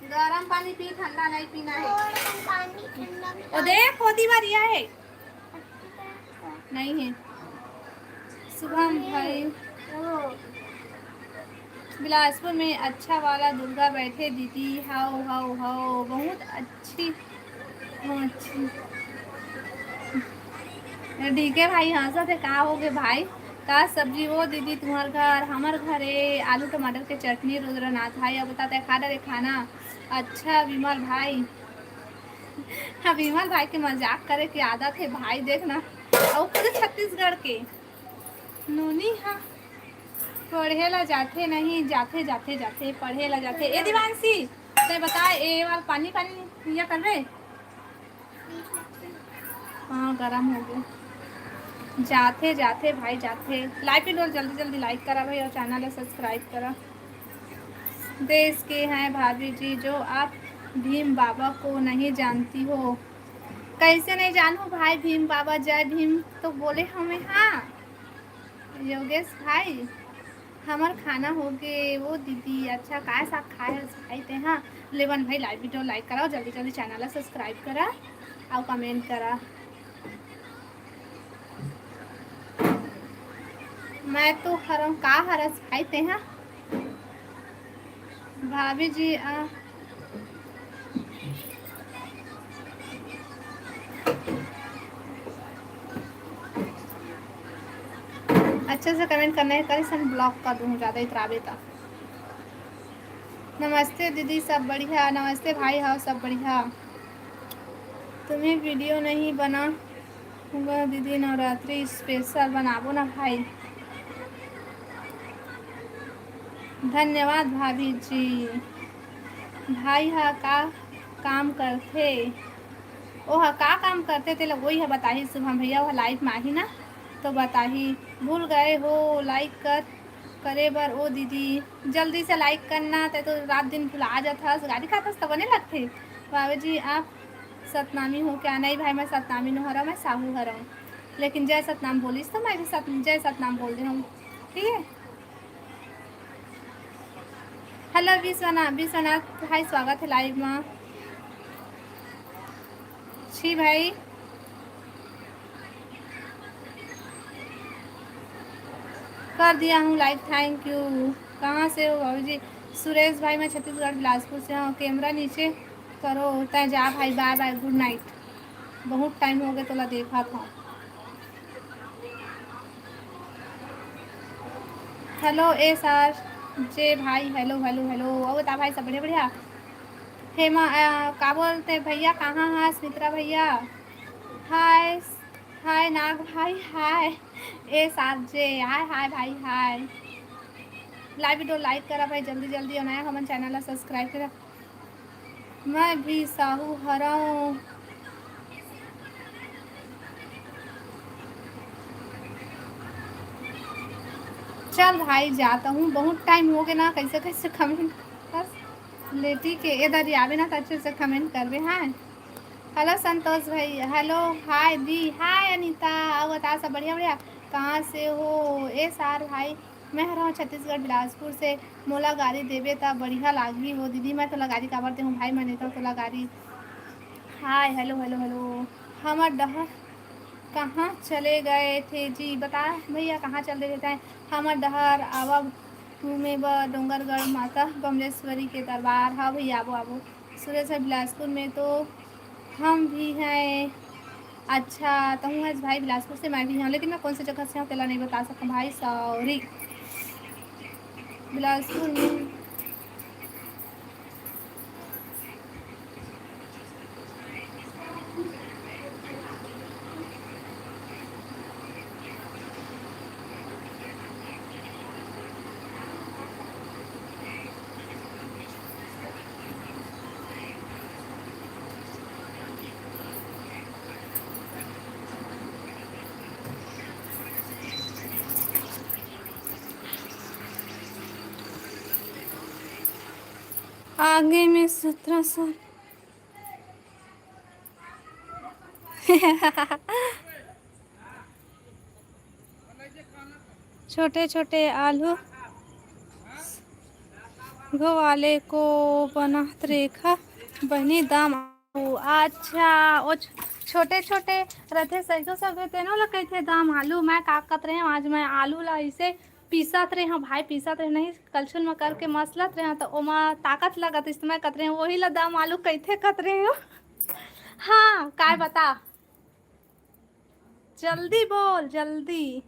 गरम पानी पी ठंडा नहीं पीना है ओ देख होती बारिया है नहीं है शुभम भाई बिलासपुर में अच्छा वाला दुर्गा बैठे दीदी हाओ हाओ हाओ बहुत अच्छी ठीक है भाई हंसा थे कहाँ हो गए भाई का सब्जी वो दीदी तुम्हार घर हमार घर है आलू टमाटर के चटनी रुद्रनाथ भाई अब बताते खा रहे खाना अच्छा विमल भाई हाँ विमल भाई के मजाक करे की आदत है भाई देखना और खुद छत्तीसगढ़ के नूनी हाँ पढ़े ला जाते नहीं जाते जाते जाते पढ़े ला जाते ए दिवांशी ते बता ए वाल पानी पानी या कर रहे हाँ गरम हो गया जाते जाते भाई जाते लाइक भी लोग जल्दी जल्दी लाइक करा भाई और चैनल है सब्सक्राइब करा देश के हैं भाभी जी जो आप भीम बाबा को नहीं जानती हो कैसे नहीं जानू भाई भीम बाबा जय भीम तो बोले हमें हाँ योगेश भाई हमार खाना हो गए वो दीदी अच्छा काय साग खाए खाई थे हाँ लेवन भाई लाइव वीडियो लाइक कराओ जल्दी जल्दी चैनल सब्सक्राइब करा और कमेंट करा मैं तो हरम का हरस खाई थे हाँ भाभी जी अच्छे से कमेंट करना है कल सन ब्लॉक कर दूँ ज़्यादा इतरावे था नमस्ते दीदी सब बढ़िया नमस्ते भाई हाँ सब बढ़िया तुम्हें वीडियो नहीं बना हुआ दीदी नवरात्रि स्पेशल बनाबो ना भाई धन्यवाद भाभी जी भाई हाँ का काम करते ओह का काम करते थे लोग वही है बताही शुभम भैया वह लाइव में ही ना तो बताही भूल गए हो लाइक करे बर ओ दीदी जल्दी से लाइक करना तो रात दिन भुला जाता गाड़ी खाता तो बने लगते बाबू जी आप सतनामी हो क्या नहीं भाई मैं सतनामी नहीं हो रहा मैं साहू हो रहा हूँ लेकिन जय सतनाम बोलीस तो मैं भी जय सतनाम बोल दे हूँ ठीक है हेलो विश्वनाथ भाई स्वागत है लाइव में छी भाई कर दिया हूँ लाइक थैंक यू कहाँ से हो भाभी जी सुरेश भाई मैं छत्तीसगढ़ बिलासपुर से हूँ कैमरा नीचे करो तय जा भाई बाय बाय गुड नाइट बहुत टाइम हो गया तो ला देखा था हेलो ए सर जे भाई हेलो हेलो हेलो और बता भाई सब बढ़िया बढ़िया हेमा का बोलते भैया कहाँ हाँ स्मित्रा भैया हाय हाय नाग भाई, हाय ए साथ जे, हाय हाय भाई, हाय। लाइव वीडियो लाइक करा भाई जल्दी जल्दी, और नया हमारे चैनल ला सब्सक्राइब करा। मैं भी साहू हराऊँ। चल भाई जाता हूँ, बहुत टाइम हो गया ना, कैसे कैसे कमेंट बस लेटी के इधर आवे ना तो अच्छे से कमेंट करवे। हाँ हेलो संतोष भाई, हेलो हाय दी, हाय अनीता, और बता सब बढ़िया बढ़िया। कहाँ से हो ए सार भाई? मैं हूँ छत्तीसगढ़ बिलासपुर से। मोला गाड़ी देवे ता बढ़िया लागी हो दीदी, मैं तो लगारी काबरते हूँ भाई, मैं नेता तो लगारी। Hi hello hello hello. हमर डहर कहाँ चले गए थे जी, बता भैया कहाँ चल रहे थे? हमर डहर आवा घूमे ब डोंगरगढ़ माता बमलेश्वरी के दरबार। हाँ भैया आबो आबो। सुरेश है बिलासपुर में तो हम भी हैं। अच्छा तो हूँ आज भाई बिलासपुर से, मैं भी हूँ, लेकिन मैं कौन सी जगह से हूँ तेला नहीं बता सकता भाई, सॉरी। बिलासपुर में आगे में 17 साल। छोटे छोटे आलू वाले को बनात रेखा बनी दाम आलू। अच्छा वो छोटे छोटे रहते सही तो सब रहते ना, लगे थे दाम आलू। मैं का करत रहे आज मैं आलू ला इसे पीसत रहे हाँ भाई, पीसत रहे नहीं कलछुल में करके मसलत रहे तो ओमा ताकत लगत इस्तेमाल करत रहे, वही ला दाम आलू कैथे करत रहे हो। हाँ काय बता, जल्दी बोल जल्दी।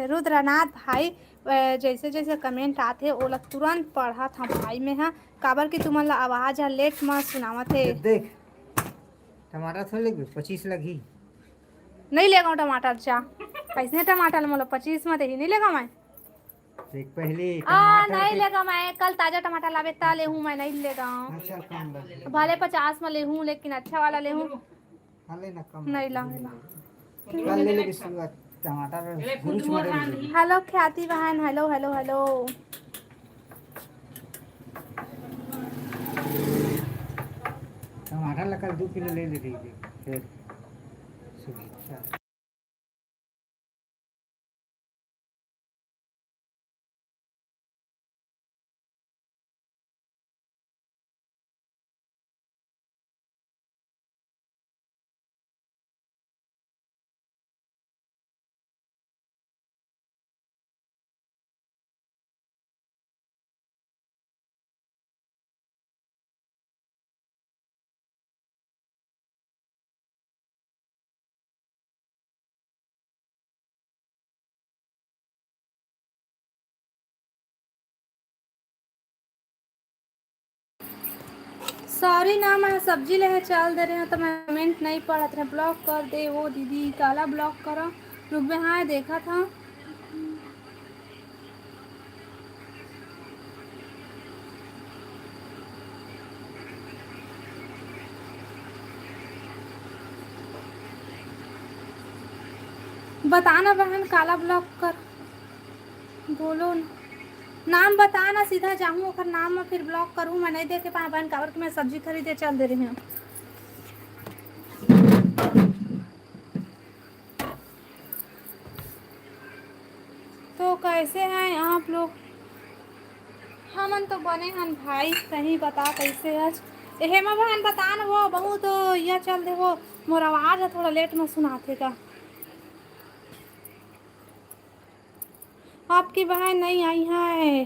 रुद्रनाथ भाई जैसे जैसे कमेंट आते ओला तुरंत पढ़ा था भाई में। हाँ काबर की तुमन ला आवाज है लेट में सुनावत है। देख टमाटर थोड़ी लगी 25 लगी। नहीं लेगा टमाटर चा, कैसे टमाटर मोला 25 में ही नहीं लेगा मैं। देख पहले टमाटर नहीं के लेगा मैं, कल ताजा टमाटर लावे ता ले हूँ, मैं नहीं लेगा। अच्छा कम लगे भले 50 में ले हूँ लेकिन अच्छा वाला ले हूँ। हाँ लेना कम नहीं लगे लावेला। कल ले लेगी शुरुआत टमाटर गुरुच मरे लेगी। हेलो ख्याति बहन, हेलो हेलो हेलो। टमाटर ला कल 2 किलो ले रही थी फिर सुबह। सॉरी ना, मैं सब्जी ले चल दे रहे हैं तो मैं कमेंट नहीं पढ़त रहे, ब्लॉक कर दे वो दीदी, काला ब्लॉक करो। रुक में हाँ देखा था। बताना बहन, काला ब्लॉक कर। बोलो न। नाम बताना, सीधा जाऊँ ओकर नाम में फिर ब्लॉक करूँ। मैं नहीं देखे पाए बहन, काबर कि मैं सब्जी खरीदे चल दे रही हूँ। तो कैसे हैं आप लोग? हमन तो बने हन भाई, सही बता कैसे आज हेमा बहन बता न, वो बहुत यह चल दे वो। मोर आवाज है थोड़ा लेट में सुनाते का। आपकी बहन नहीं आई है।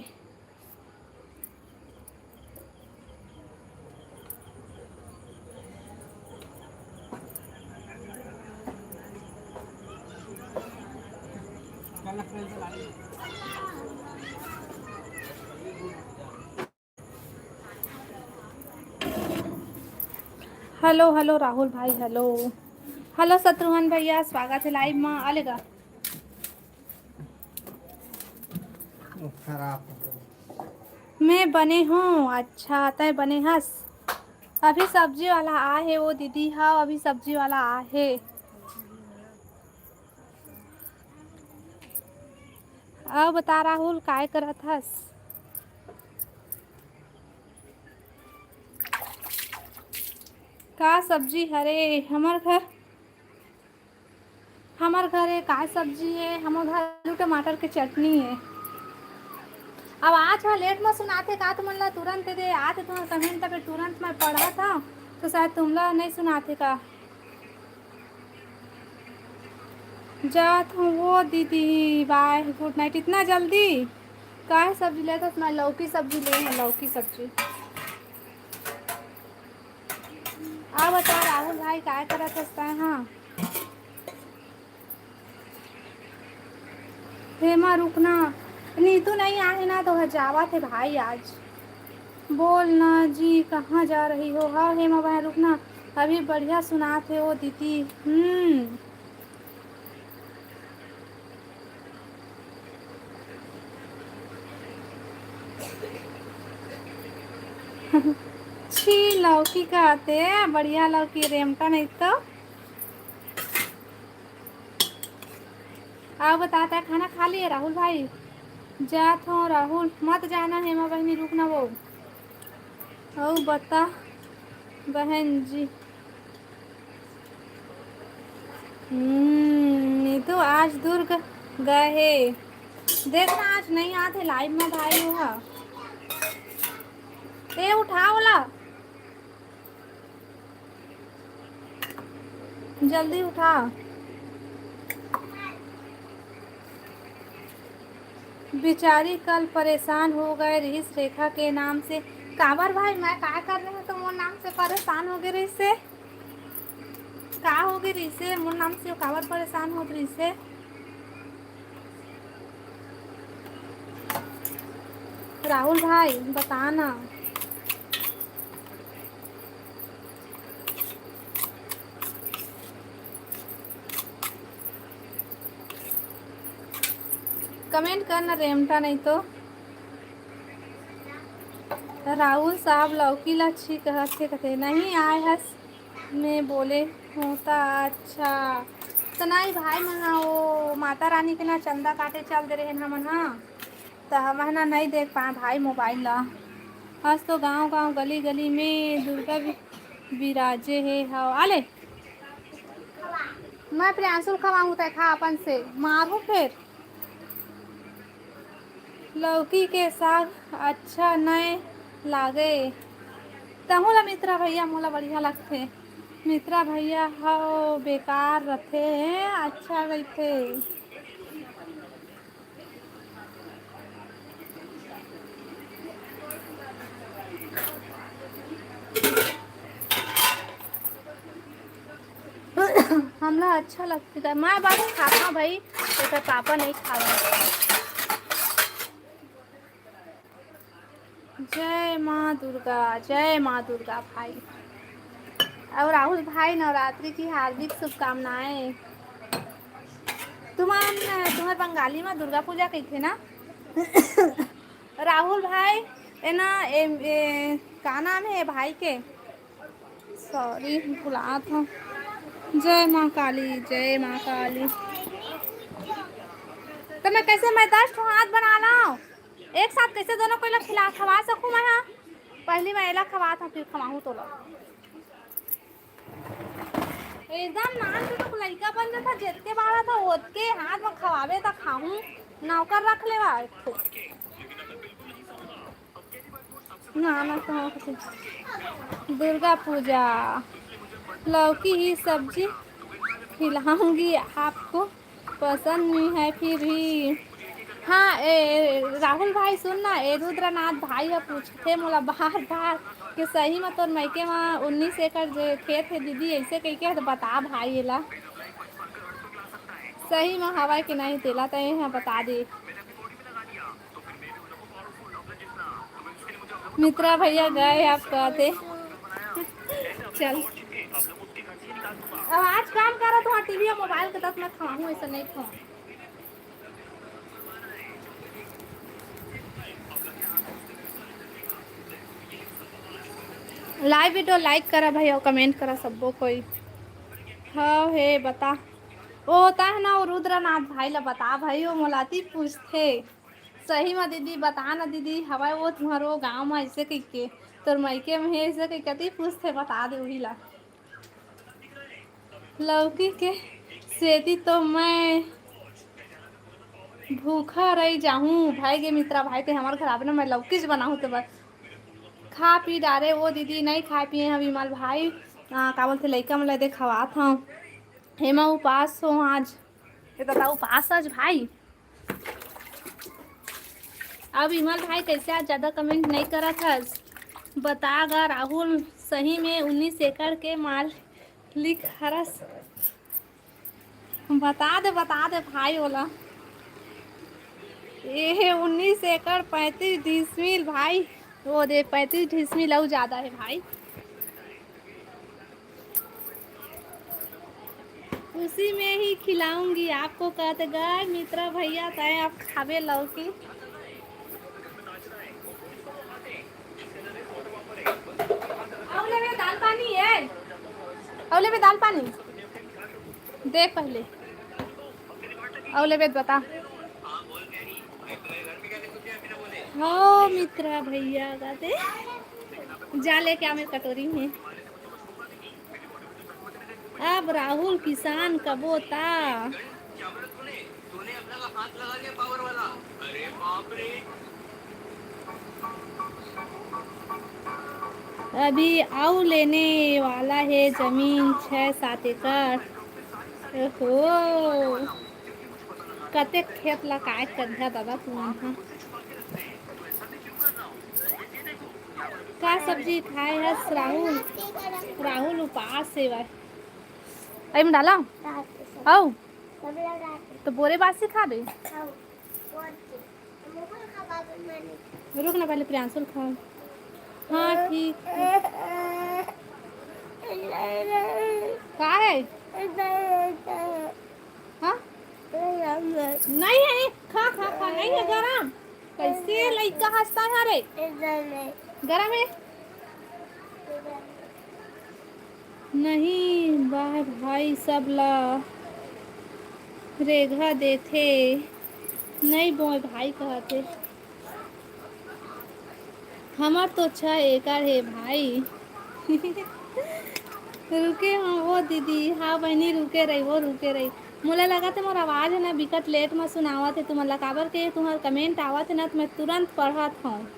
हेलो हेलो राहुल भाई, हेलो हेलो शत्रुघ्न भैया, स्वागत है लाइव में। आलेगा खराब। मैं बने हूँ। अच्छा तय बने हस। अभी सब्जी वाला आ है वो दीदी। हाँ अभी सब्जी वाला आ है। अब बता राहुल काय करत हस? का सब्जी हरे हमार घर है। का सब्जी है हमार घर? आलू टमाटर के चटनी है। अब आज हाँ लेट में सुनाते का तुम ला तुरंत दे आते तुम कमेंट पे तुरंत मैं पढ़ा था, तो शायद तुम ला नहीं सुनाते का। जात हूँ वो दीदी, बाय गुड नाइट। इतना जल्दी का है सब्जी ले? तो मैं लौकी सब्जी ले हैं, लौकी सब्जी। आप बता राहुल भाई काय करत हसता है? हाँ हेमा रुकना, नीतू नहीं आए ना तो जावा थे भाई आज। बोल ना जी, कहाँ जा रही हो? हाँ हेमा बहन रुकना, अभी बढ़िया सुना थे वो दीदी। छी लौकी का आते बढ़िया लौकी रेमटा नहीं तो। आप बताता है खाना खा लिए राहुल भाई? जात हो राहुल, मत जाना हेमा बहनी, रुकना वो। ओ बता बहन जी। नीतू आज दुर्ग गए। देखना आज नहीं आते लाइव में भाई। हुआ ए उठा वाला, जल्दी उठा। बेचारी कल परेशान हो गए रही रेखा के नाम से। काबर भाई मैं क्या कर रहे हैं तो मोर नाम से परेशान हो गए रही से? का हो गई रही से मोर नाम से काबर परेशान हो रही से? राहुल भाई बताना। कमेंट करना रेमटा नहीं तो। राहुल साहब लौकी ला छी कहते नहीं आए हस में बोले होता। अच्छा तो नहीं भाई मन वो माता रानी के ना चंदा काटे चल दे रहे हमन। हाँ तो हम ना नहीं देख पाए भाई मोबाइल ला। आज तो गांव गांव गली गली में दुर्गा भी विराजे है। हाँ आले मैं प्रियांशु खवाऊँ तो खा अपन से मारू फिर। लौकी के साग अच्छा नहीं लागे? तहु ला मित्रा भैया मोला बढ़िया लगथे। मित्रा भैया हो बेकार रथे अच्छा रहते। हमला अच्छा लगती है, मैं बस खाता भाई तो पापा नहीं खावा। जय माँ दुर्गा, जय माँ दुर्गा भाई। और राहुल भाई नवरात्रि की हार्दिक शुभकामनाएं। तुम्हारे बंगाली में दुर्गा पूजा कही थे ना? राहुल भाई ए ना का नाम है भाई के? सॉरी भुला था। जय माँ काली, जय माँ काली। तो मैं कैसे मैं 10 ठो हाथ बना लाऊं एक साथ, कैसे दोनों को ला खिला खवा सकूं मैं? हाँ पहली मैं एला खवा था फिर खवाऊं तो ला एकदम नान तो लड़का बन जाता जितके बारा था ओतके हाथ में खवावे था खाऊं नौकर रख लेवा ना ना तो दुर्गा पूजा लौकी ही सब्जी खिलाऊंगी आपको पसंद नहीं है फिर भी। हाँ राहुल भाई सुन ना रुद्रनाथ भाई है पूछते मोला बार बार कि सही में तोर मायके में 19 एकड़ जो खेत है दीदी ऐसे कह के तो बता भाई एला सही में हवा कि नहीं तेला तो यहाँ बता दे। मित्रा भैया गए आप कहते चल अब आज काम करा तो टीवी और मोबाइल के तक मैं खाऊं ऐसा नहीं खाऊं। लाइव वीडियो लाइक करा भाई और कमेंट करा सबको कोई हाँ हे बता वो होता है ना वो रुद्रनाथ भाई ला बता भाई वो मोलाती पूछते सही में दीदी बता ना दीदी हवा वो तुम्हारो गाँव में ऐसे कह के तोर मायके में ऐसे कह कती पूछते बता दे वही ला लौकी के सेती तो मैं भूखा रह जाऊँ भाई के मित्रा भाई ते हमारे घर आवे ना मैं लौकी से बनाऊँ तो बस खा पी डारे वो दीदी नहीं खा पिए हैं विमल भाई का बोलते लड़का में दे खवा था हेमा उपास हो आज ये बता उपास आज भाई अब विमल भाई कैसे आज ज़्यादा कमेंट नहीं करा था बतागा राहुल सही में 19 एकड़ के माल लिख हरस बता दे भाई बोला ये 19 एकड़ 35 डिसमिल भाई वो दे 35 डिसमिल और ज़्यादा है भाई उसी में ही खिलाऊंगी आपको कहते गए मित्रा भैया तय आप खावे लौकी अवले में दाल पानी है अवले में दाल पानी देख पहले अवले में बता हाँ मित्रा भैया कहते जा लेके आ मेरी कटोरी में अब राहुल किसान कबोता अभी आऊ लेने वाला है जमीन 6-7 एकड़ ओहो कते खेत ला काय कर दादा तू हाँ का सब्जी खाए है राहुल राहुल उपास से भाई में डाला आओ तो बोरे बासी खा दे रुक ना पहले प्रियांशुल खाओ हाँ ठीक का है हाँ नहीं है खा खा खा नहीं है गरम कैसे लड़का हंसता है रे गरम है नहीं बाहर भाई सब ला रेघा देथे नहीं बोए भाई कहते हमार तो 6 एकड़ है भाई रुके हाँ वो दीदी हाँ बहनी रुके रही मोला लगा थे मोर आवाज़ है ना बिकट लेट में सुनावा थे तुम काबर के तुम्हार कमेंट आवा थे ना तो मैं तुरंत पढ़त हूँ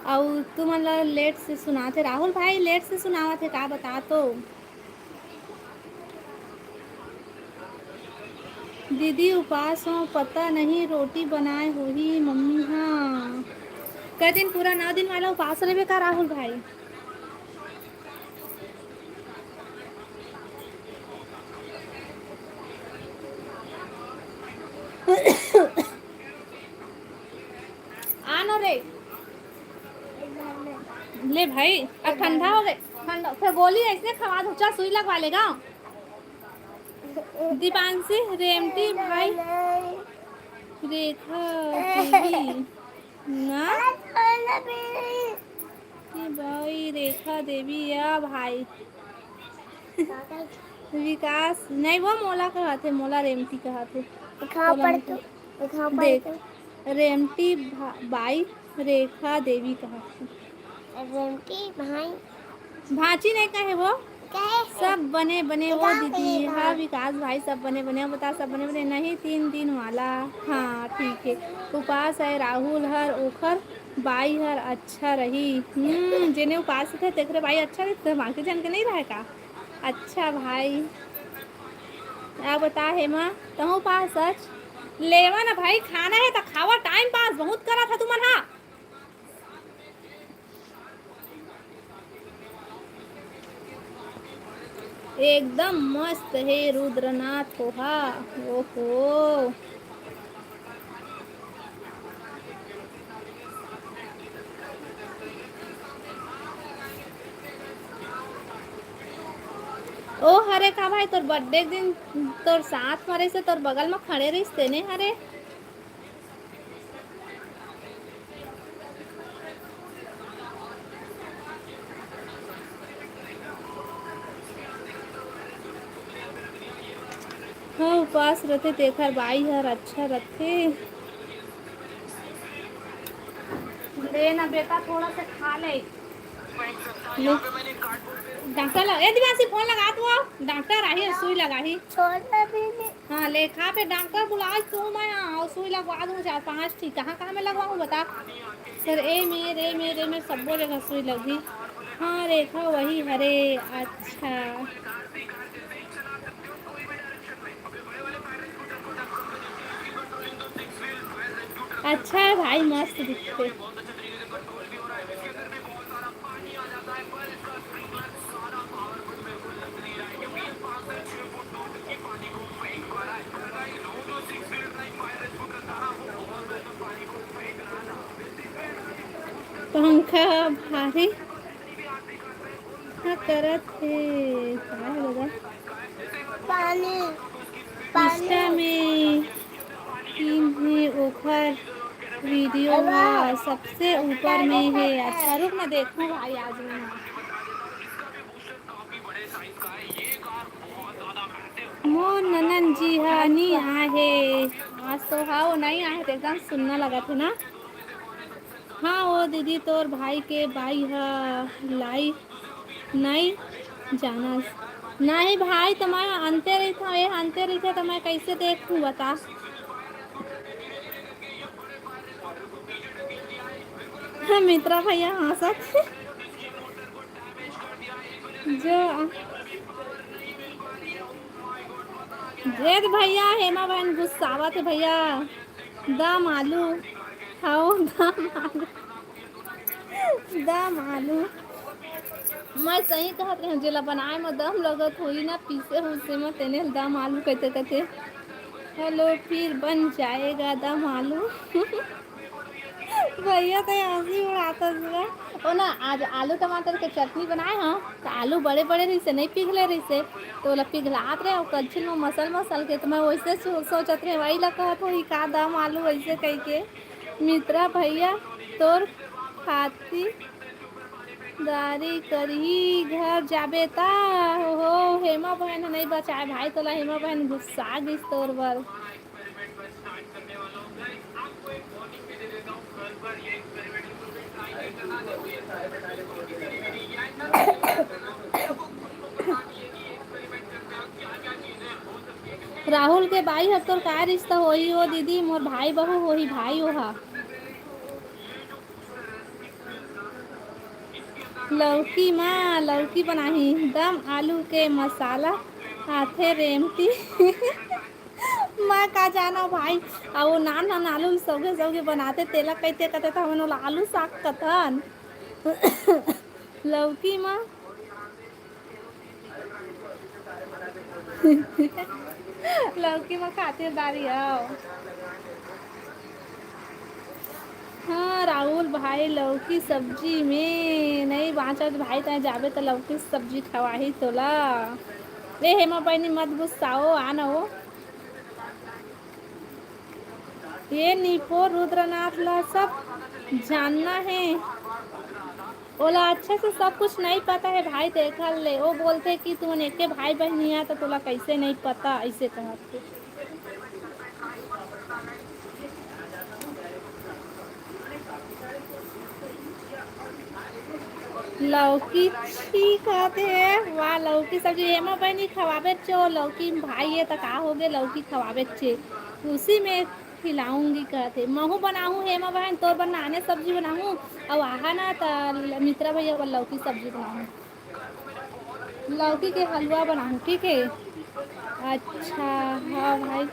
और तुम लेट से सुनाते राहुल भाई लेट से सुनावा थे का बता तो दीदी उपास हो पता नहीं रोटी बनाए हो ही मम्मी हाँ कई दिन पूरा 9 दिन वाला उपास रहे का राहुल भाई आनो रे ले भाई अब ठंडा हो गए ठंडा फिर गोली ऐसे खवा दो चा सुई लगवा लेगा दीपांशी रेमटी भाई रेखा देवी ना भाई रेखा देवी या भाई विकास नहीं वो मोला कहते मोला रेमटी कहते देख, रेमटी बाई रेखा देवी कहा। रेमटी भाई भाची नहीं कहे वो, कैसे सब बने बने वो विकास दीदी। कहेगा। हाँ विकास भाई सब बने बने। बता सब बने बने नहीं 3 दिन वाला। हाँ ठीक है। उपास है राहुल हर ओखर बाई हर अच्छा रही। जेने उपास थे तेरे भाई अच्छा रही तो बाकी जन के नहीं रहे का। अच्छा भाई अब बता हेमा तहु पास सच लेवा ना भाई, खाना है तो खावा, टाइम पास बहुत करा था तुमन। हाँ एकदम मस्त है रुद्रनाथ हो। हा ओहो ओ हरे का भाई तोर बर्थडे के दिन तोर साथ मरे से तोर बगल में खड़े रहिस तेने हरे। हाँ उपास रहते तेखर बाई हर अच्छा रहते। ले ना बेटा थोड़ा सा खा ले। डॉक्टर लगा ए दिवासी फोन लगा तू। डॉक्टर आई है सुई लगा ही। छोटा भी नहीं। हाँ लेखा पे डॉक्टर बुला तू मैं यहाँ और सुई लगवा दूँ 4-5 ठीक। कहाँ कहाँ मैं लगवाऊँ बता। सर ए में सबो जगह सुई लगी। हाँ रेखा वही हरे। अच्छा अच्छा है भाई मस्त दिखते। पंखा भारी हाँ करत है का है दादा। पानी इंस्टा में इन्हें ओखर वीडियो है सबसे ऊपर में है। अच्छा रुक ना देखूँ भाई आज मैं। मोर ननन जी हाँ नहीं आहे आज तो। हाँ वो नहीं आए थे एकदम सुनना लगा थे ना। हाँ वो दीदी तोर भाई के भाई है लाई नहीं जाना। नहीं भाई तो मैं अंते रही था ये अंते रही था तो मैं कैसे देखूँ बता। हाँ मित्रा भैया हंसत जो जेद भैया हेमा बहन गुस्सावा थे भैया। दम आलू खाओ दम आलू दम आलू। मैं सही कहत रहे जेला बनाए में दम लगत हुई ना पीसे हुसे में तेने दम आलू कहते कहते। हेलो फिर बन जाएगा दम आलू। भैया तो हंसी उड़ाता था। ओ ना आज आलू टमाटर के चटनी बनाए हाँ तो आलू बड़े बड़े रही से नहीं पिघले रही से तो ला पिघलात रहे और कच्छिल में मसल के तो मैं वैसे सोचत रहे वही ला कहत हो का दम आलू वैसे कह के। मित्रा भैया तोर खाती दारी करही घर जाबे ता हो। हेमा बहन नहीं बचाए भाई तोला हेमा बहन गुस्सा गिस तोर बर। राहुल के भाई हर तोर का रिश्ता होई हो दीदी मोर भाई बहू होही भाई ओहा। लौकी माँ लौकी बनाही दम आलू के मसाला आथे रेमती। मैं का जाना भाई अब वो नान आलू सौगे सौगे बनाते तेला कहते कहते तो हमन आलू साग कथन। लौकी माँ लौकी में खातिरदारी आओ। हाँ राहुल भाई लौकी सब्जी में नहीं बाँचत भाई तय जाबे तो लौकी सब्जी खवाही तोला। रे हेमा बहनी मत गुस्साओ आना हो। ये निपो रुद्रनाथ ला सब जानना है ओला अच्छे से सब कुछ नहीं पता है भाई देखा ले। वो बोलते कि तुम एक भाई बहनी है तो तोला कैसे नहीं पता ऐसे कहते। लौकी ठीक आते हैं वाह लौकी सब्जी हेमा बहनी खवाबे चो लौकी भाई ये तक हो गए लौकी खवाबे चे उसी में खिलाऊंगी कहते महू बनाऊँ हेमा बहन तो बनाने सब्जी बनाऊँ और आहा ना तो मित्रा भैया को लौकी सब्जी बनाऊँ लौकी के हलवा बनाऊँ ठीक है अच्छा हाँ भाई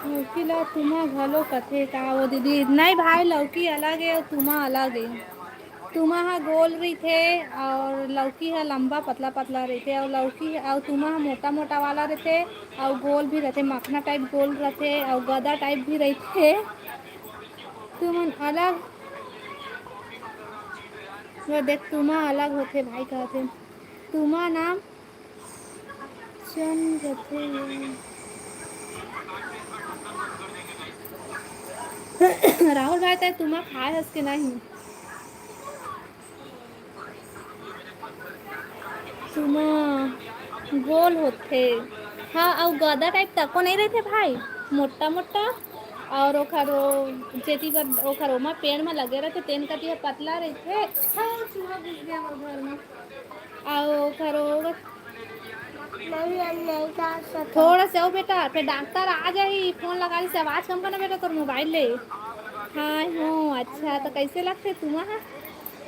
लौकी ला तुम्हा घलो कथे का वो दीदी नहीं भाई लौकी अलग है और तुम्हा अलग है तुम्हा हा गोल रहीथे और लौकी हा लंबा पतला पतला रहते और लौकी और तुम्हा हा मोटा मोटा वाला रहते और गोल भी रहते मखना टाइप गोल रहते और गदा टाइप भी रहते तुमन अलग वो देख तुम्हा अलग होते भाई कहते तुम्हा नाम चंद रहते राहुल भाई तय तुम्हा खाए हंस के नहीं तुम्हा गोल होते हाँ और गदा टाइप तको नहीं रहते भाई मोटा मोटा और ओखरो जेती कर ओखरो में पेड़ में लगे रहते तेन कटी पतला रहते हाँ चूहा घुस गया हमारे घर में और ओखरो मम्मी हम नहीं खा सकते थोड़ा से ओ बेटा फिर डॉक्टर आ जाही फोन लगा ली से आवाज़ कम करना बेटा तोर मोबाइल ले हाँ हूँ अच्छा तो कैसे लगते तुम्हारा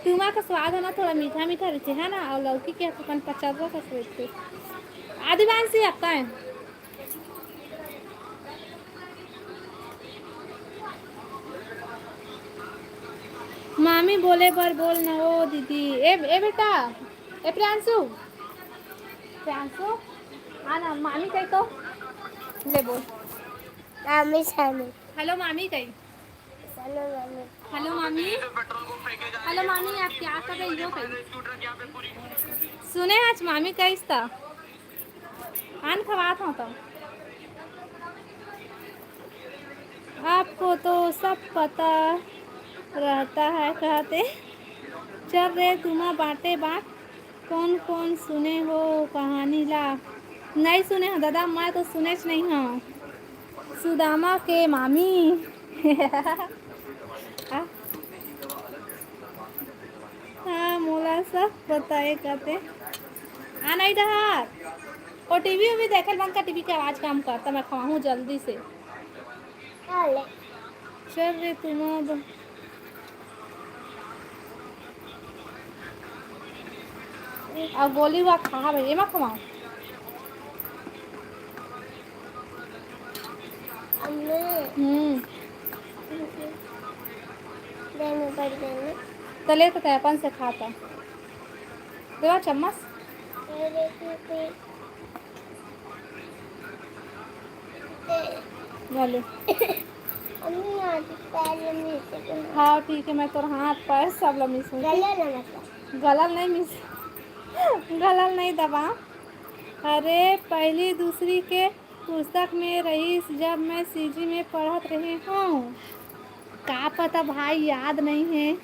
तुम्हारा का स्वाद है ना थोड़ा मीठा मीठा रहते है ना और लौकी के अपन पचरवा का रहते आदिवासी आपका है मामी बोले पर बोल ना ओ दीदी ए बेटा ए प्रियांशु प्रियांशु आना मामी कही तो ले बोल मम्मी सामने हेलो मामी कही चलो मम्मी हेलो मामी हेलो मामी आप क्या कर रही हो कही सुने आज मामी कही था आन खवात हूँ तो आपको तो सब पता रहता है कहते चल रे तुम्हारा बाटे बाट कौन कौन सुने हो कहानी ला नहीं सुने हो दादा मैं तो सुने नहीं हूँ सुदामा के मामी हाँ मोला सब बताए कहते आ नहीं रहा और टीवी भी देखल बंद का टीवी की आवाज़ काम करता मैं खाऊँ जल्दी से चले चल रे तुम अब गोली हुआ खा भाई मैं खवाऊँ मम्मी देने पड़ गए तो ले तो अपन से खाता देवा चम्मच बोलो मम्मी आज पहले मिस हाँ ठीक है मैं तो हाथ पैर सब लोग मिस गले ना मतलब गलल नहीं मिस गलल नहीं दबा अरे पहली दूसरी के पुस्तक में रही जब मैं सीजी में पढ़त रही हूँ का पता भाई याद नहीं है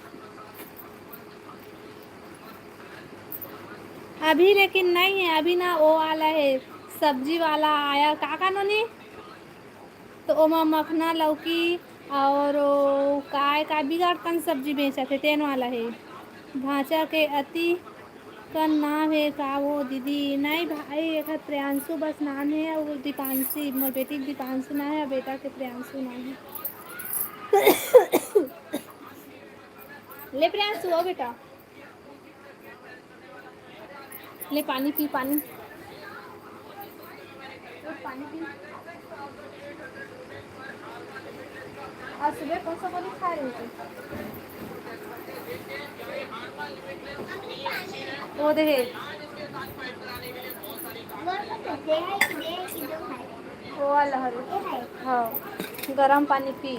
अभी लेकिन नहीं है अभी ना वो वाला है सब्जी वाला आया काका नोनी तो ओमा मखना लौकी और काय का बिगाड़पन सब्जी बेचा थे तेन वाला है भाषा के अति का नाम है का वो दीदी नहीं भाई एक प्रियांशु बस नाम है और दीपांशी मोर बेटी दीपांशु ना है और बेटा के प्रियांशु नाम है ले प्रियांशु हो बेटा ले पानी पी पानी पानी पी आज सुबह कौन सा गोली खा रही थी वो दे वो वाला हाँ गरम पानी पी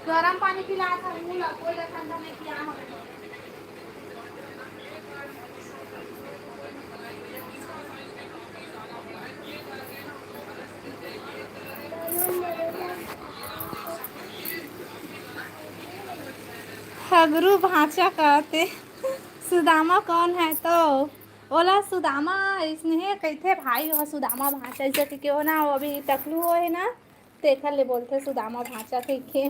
गरम पानी पिला था कोई ठंडा नहीं पिया हगरू भाषा कहते सुदामा कौन है तो ओला सुदामा इसने कइथे भाई हो सुदामा भाषा ऐसे के क्यों ना अभी टकलू हो है ना तेखर ले बोलते सुदामा भाषा कइखे।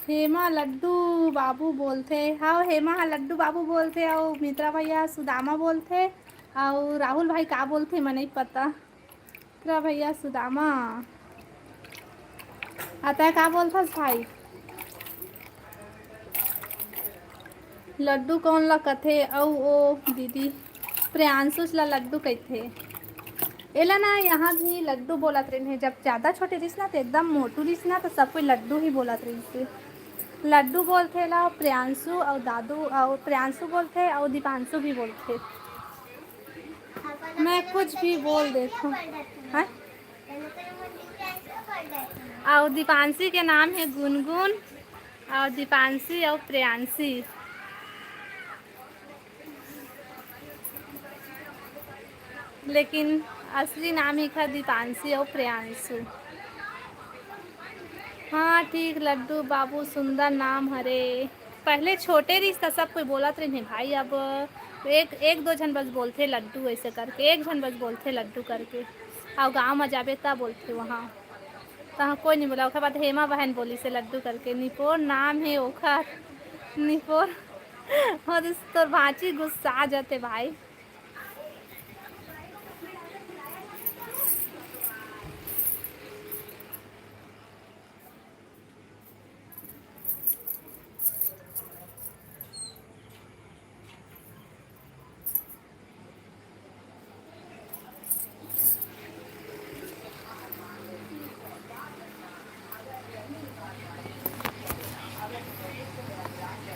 हेमा लड्डू बाबू बोलते हाँ हेमा लड्डू बाबू बोलते और मित्रा भैया सुदामा बोलते और राहुल भाई का बोलते मैं नहीं पता। मित्रा भैया सुदामा आता है का बोलता भाई। लड्डू कौन ला कथे औ ओ दीदी प्रियांशु ला लड्डू कहते एला ना यहाँ भी लड्डू बोलत रहे जब ज़्यादा छोटे रहीस ना तो एकदम मोटू रहीस ना तो सब कोई लड्डू ही बोलत रही लड्डू बोलते ला प्रियांशु और दादू और प्रियांशु बोलते और दीपांशु भी बोलते। मैं कुछ भी बोल देता हूँ हाँ? और दीपांशी के नाम है गुनगुन और दीपांशी और प्रियांशी। लेकिन असली नाम ही था दीपांशी और प्रियांशु। हाँ ठीक लड्डू बाबू सुंदर नाम हरे पहले छोटे रिश्ता सब कोई बोलत रहे भाई अब एक दो जन बस बोलते लड्डू ऐसे करके एक जन बस बोलते लड्डू करके और गांव में जाबे तब बोलते वहाँ तहाँ कोई नहीं बोला। ओखर बाद हेमा बहन बोली से लड्डू करके निपोर नाम है ओखर निपोर और तो भांची गुस्सा जाते भाई।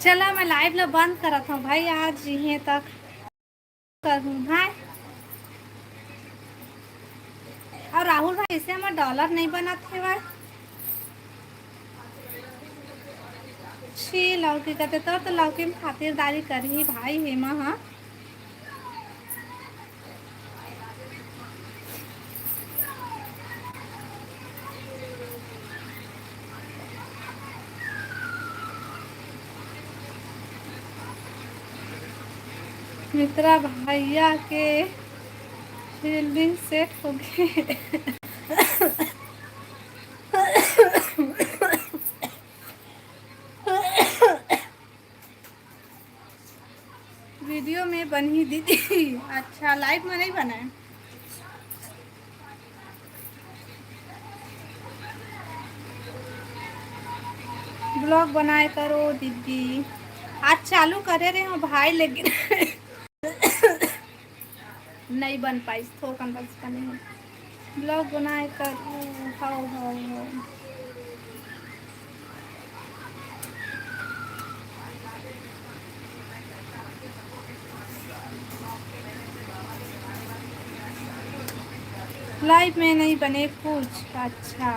चला मैं लाइव लो बंद करत हूँ भाई आज यहीं तक करूँ हाँ। और राहुल भाई इससे हमारा डॉलर नहीं बना थे भाई छी लौकी कहते तो लौकी में खातिरदारी करी भाई हेमा हाँ। मित्रा भैया के फील्डिंग सेट हो गए वीडियो में बनी दीदी अच्छा लाइव में नहीं बना है। ब्लॉग बनाए करो दीदी आज चालू करे रहे हो भाई लेकिन नहीं बन पाई थोकन बस बने ब्लॉग बनाए करो हो। लाइव में नहीं बने कुछ अच्छा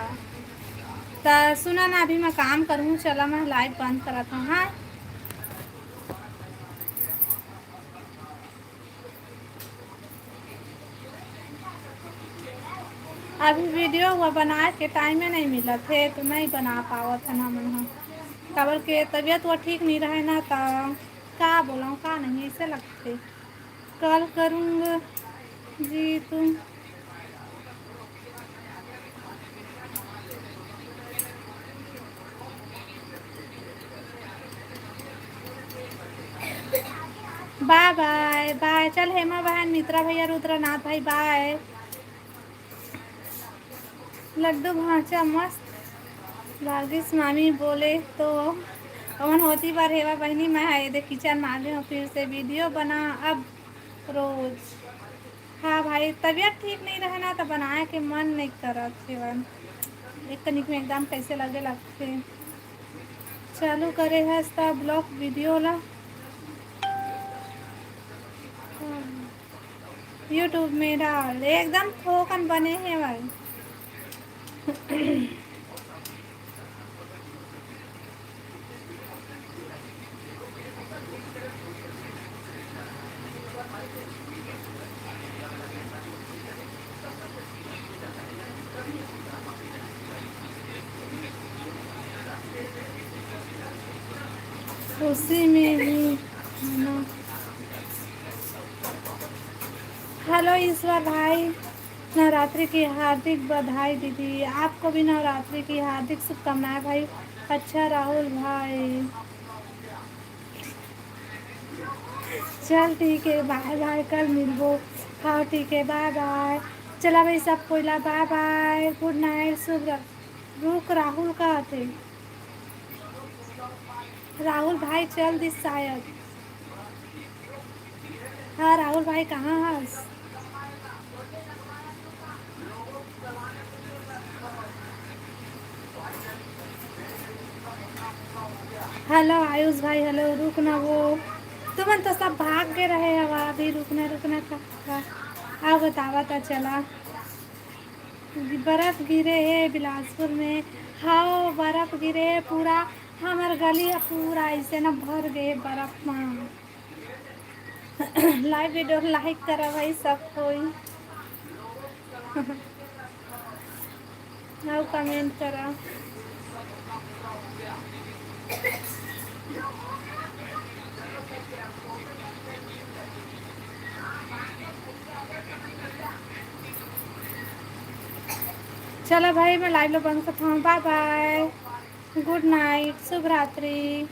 तो सुना ना अभी मैं काम करूँ चला मैं लाइव बंद कराता हूँ हाँ। अभी वीडियो हुआ बनाए के टाइम में नहीं मिला थे तो नहीं बना पावा था ना मन काबर के तबीयत वो ठीक नहीं रहे ना तो का बोला का नहीं ऐसे लगते कल करूँगा जी तुम बाय बाय बाय चल हेमा बहन मित्रा भैया रुद्रनाथ भाई बाय। लड्डू भांचा मस्त बागिस मामी बोले तो अमन होती बार हेवा बहनी मैं है दे किचन मांगे हूँ फिर से वीडियो बना अब रोज हाँ भाई तबीयत ठीक नहीं रहे ना तो बनाए के मन नहीं करत हेवन एक तनिक में एकदम कैसे लगे लगते चालू करे है सब ब्लॉग वीडियो ला यूट्यूब में डाल एकदम थोकन बने हैं भाई उसी में ही है ना। हेलो ईश्वर भाई, नवरात्रि की हार्दिक बधाई दीदी। आपको भी नवरात्रि की हार्दिक शुभकामनाएं भाई। अच्छा राहुल भाई, चल ठीक है, बाय बाय, कल मिलबो। हाँ ठीक है, बाय बाय। चला भाई सब कोयला, बाय बाय, गुड नाइट, शुभ रुक राहुल का थे। राहुल भाई चल दी शायद। हाँ राहुल भाई कहाँ हंस। हेलो आयुष भाई, हेलो, रुकना वो तुमन तो सब भाग के रहे हवा, अभी रुकना रुकना का आओ बतावा था चला। बर्फ गिरे है बिलासपुर में। हाँ बर्फ गिरे है पूरा, हमार गली है पूरा ऐसे ना भर गए बर्फ में। लाइव वीडियो लाइक करा भाई सब कोई। आओ कमेंट करा। चलो भाई मैं लाइव लो बंद करता हूँ, बाय बाय, गुड नाइट, शुभ रात्रि।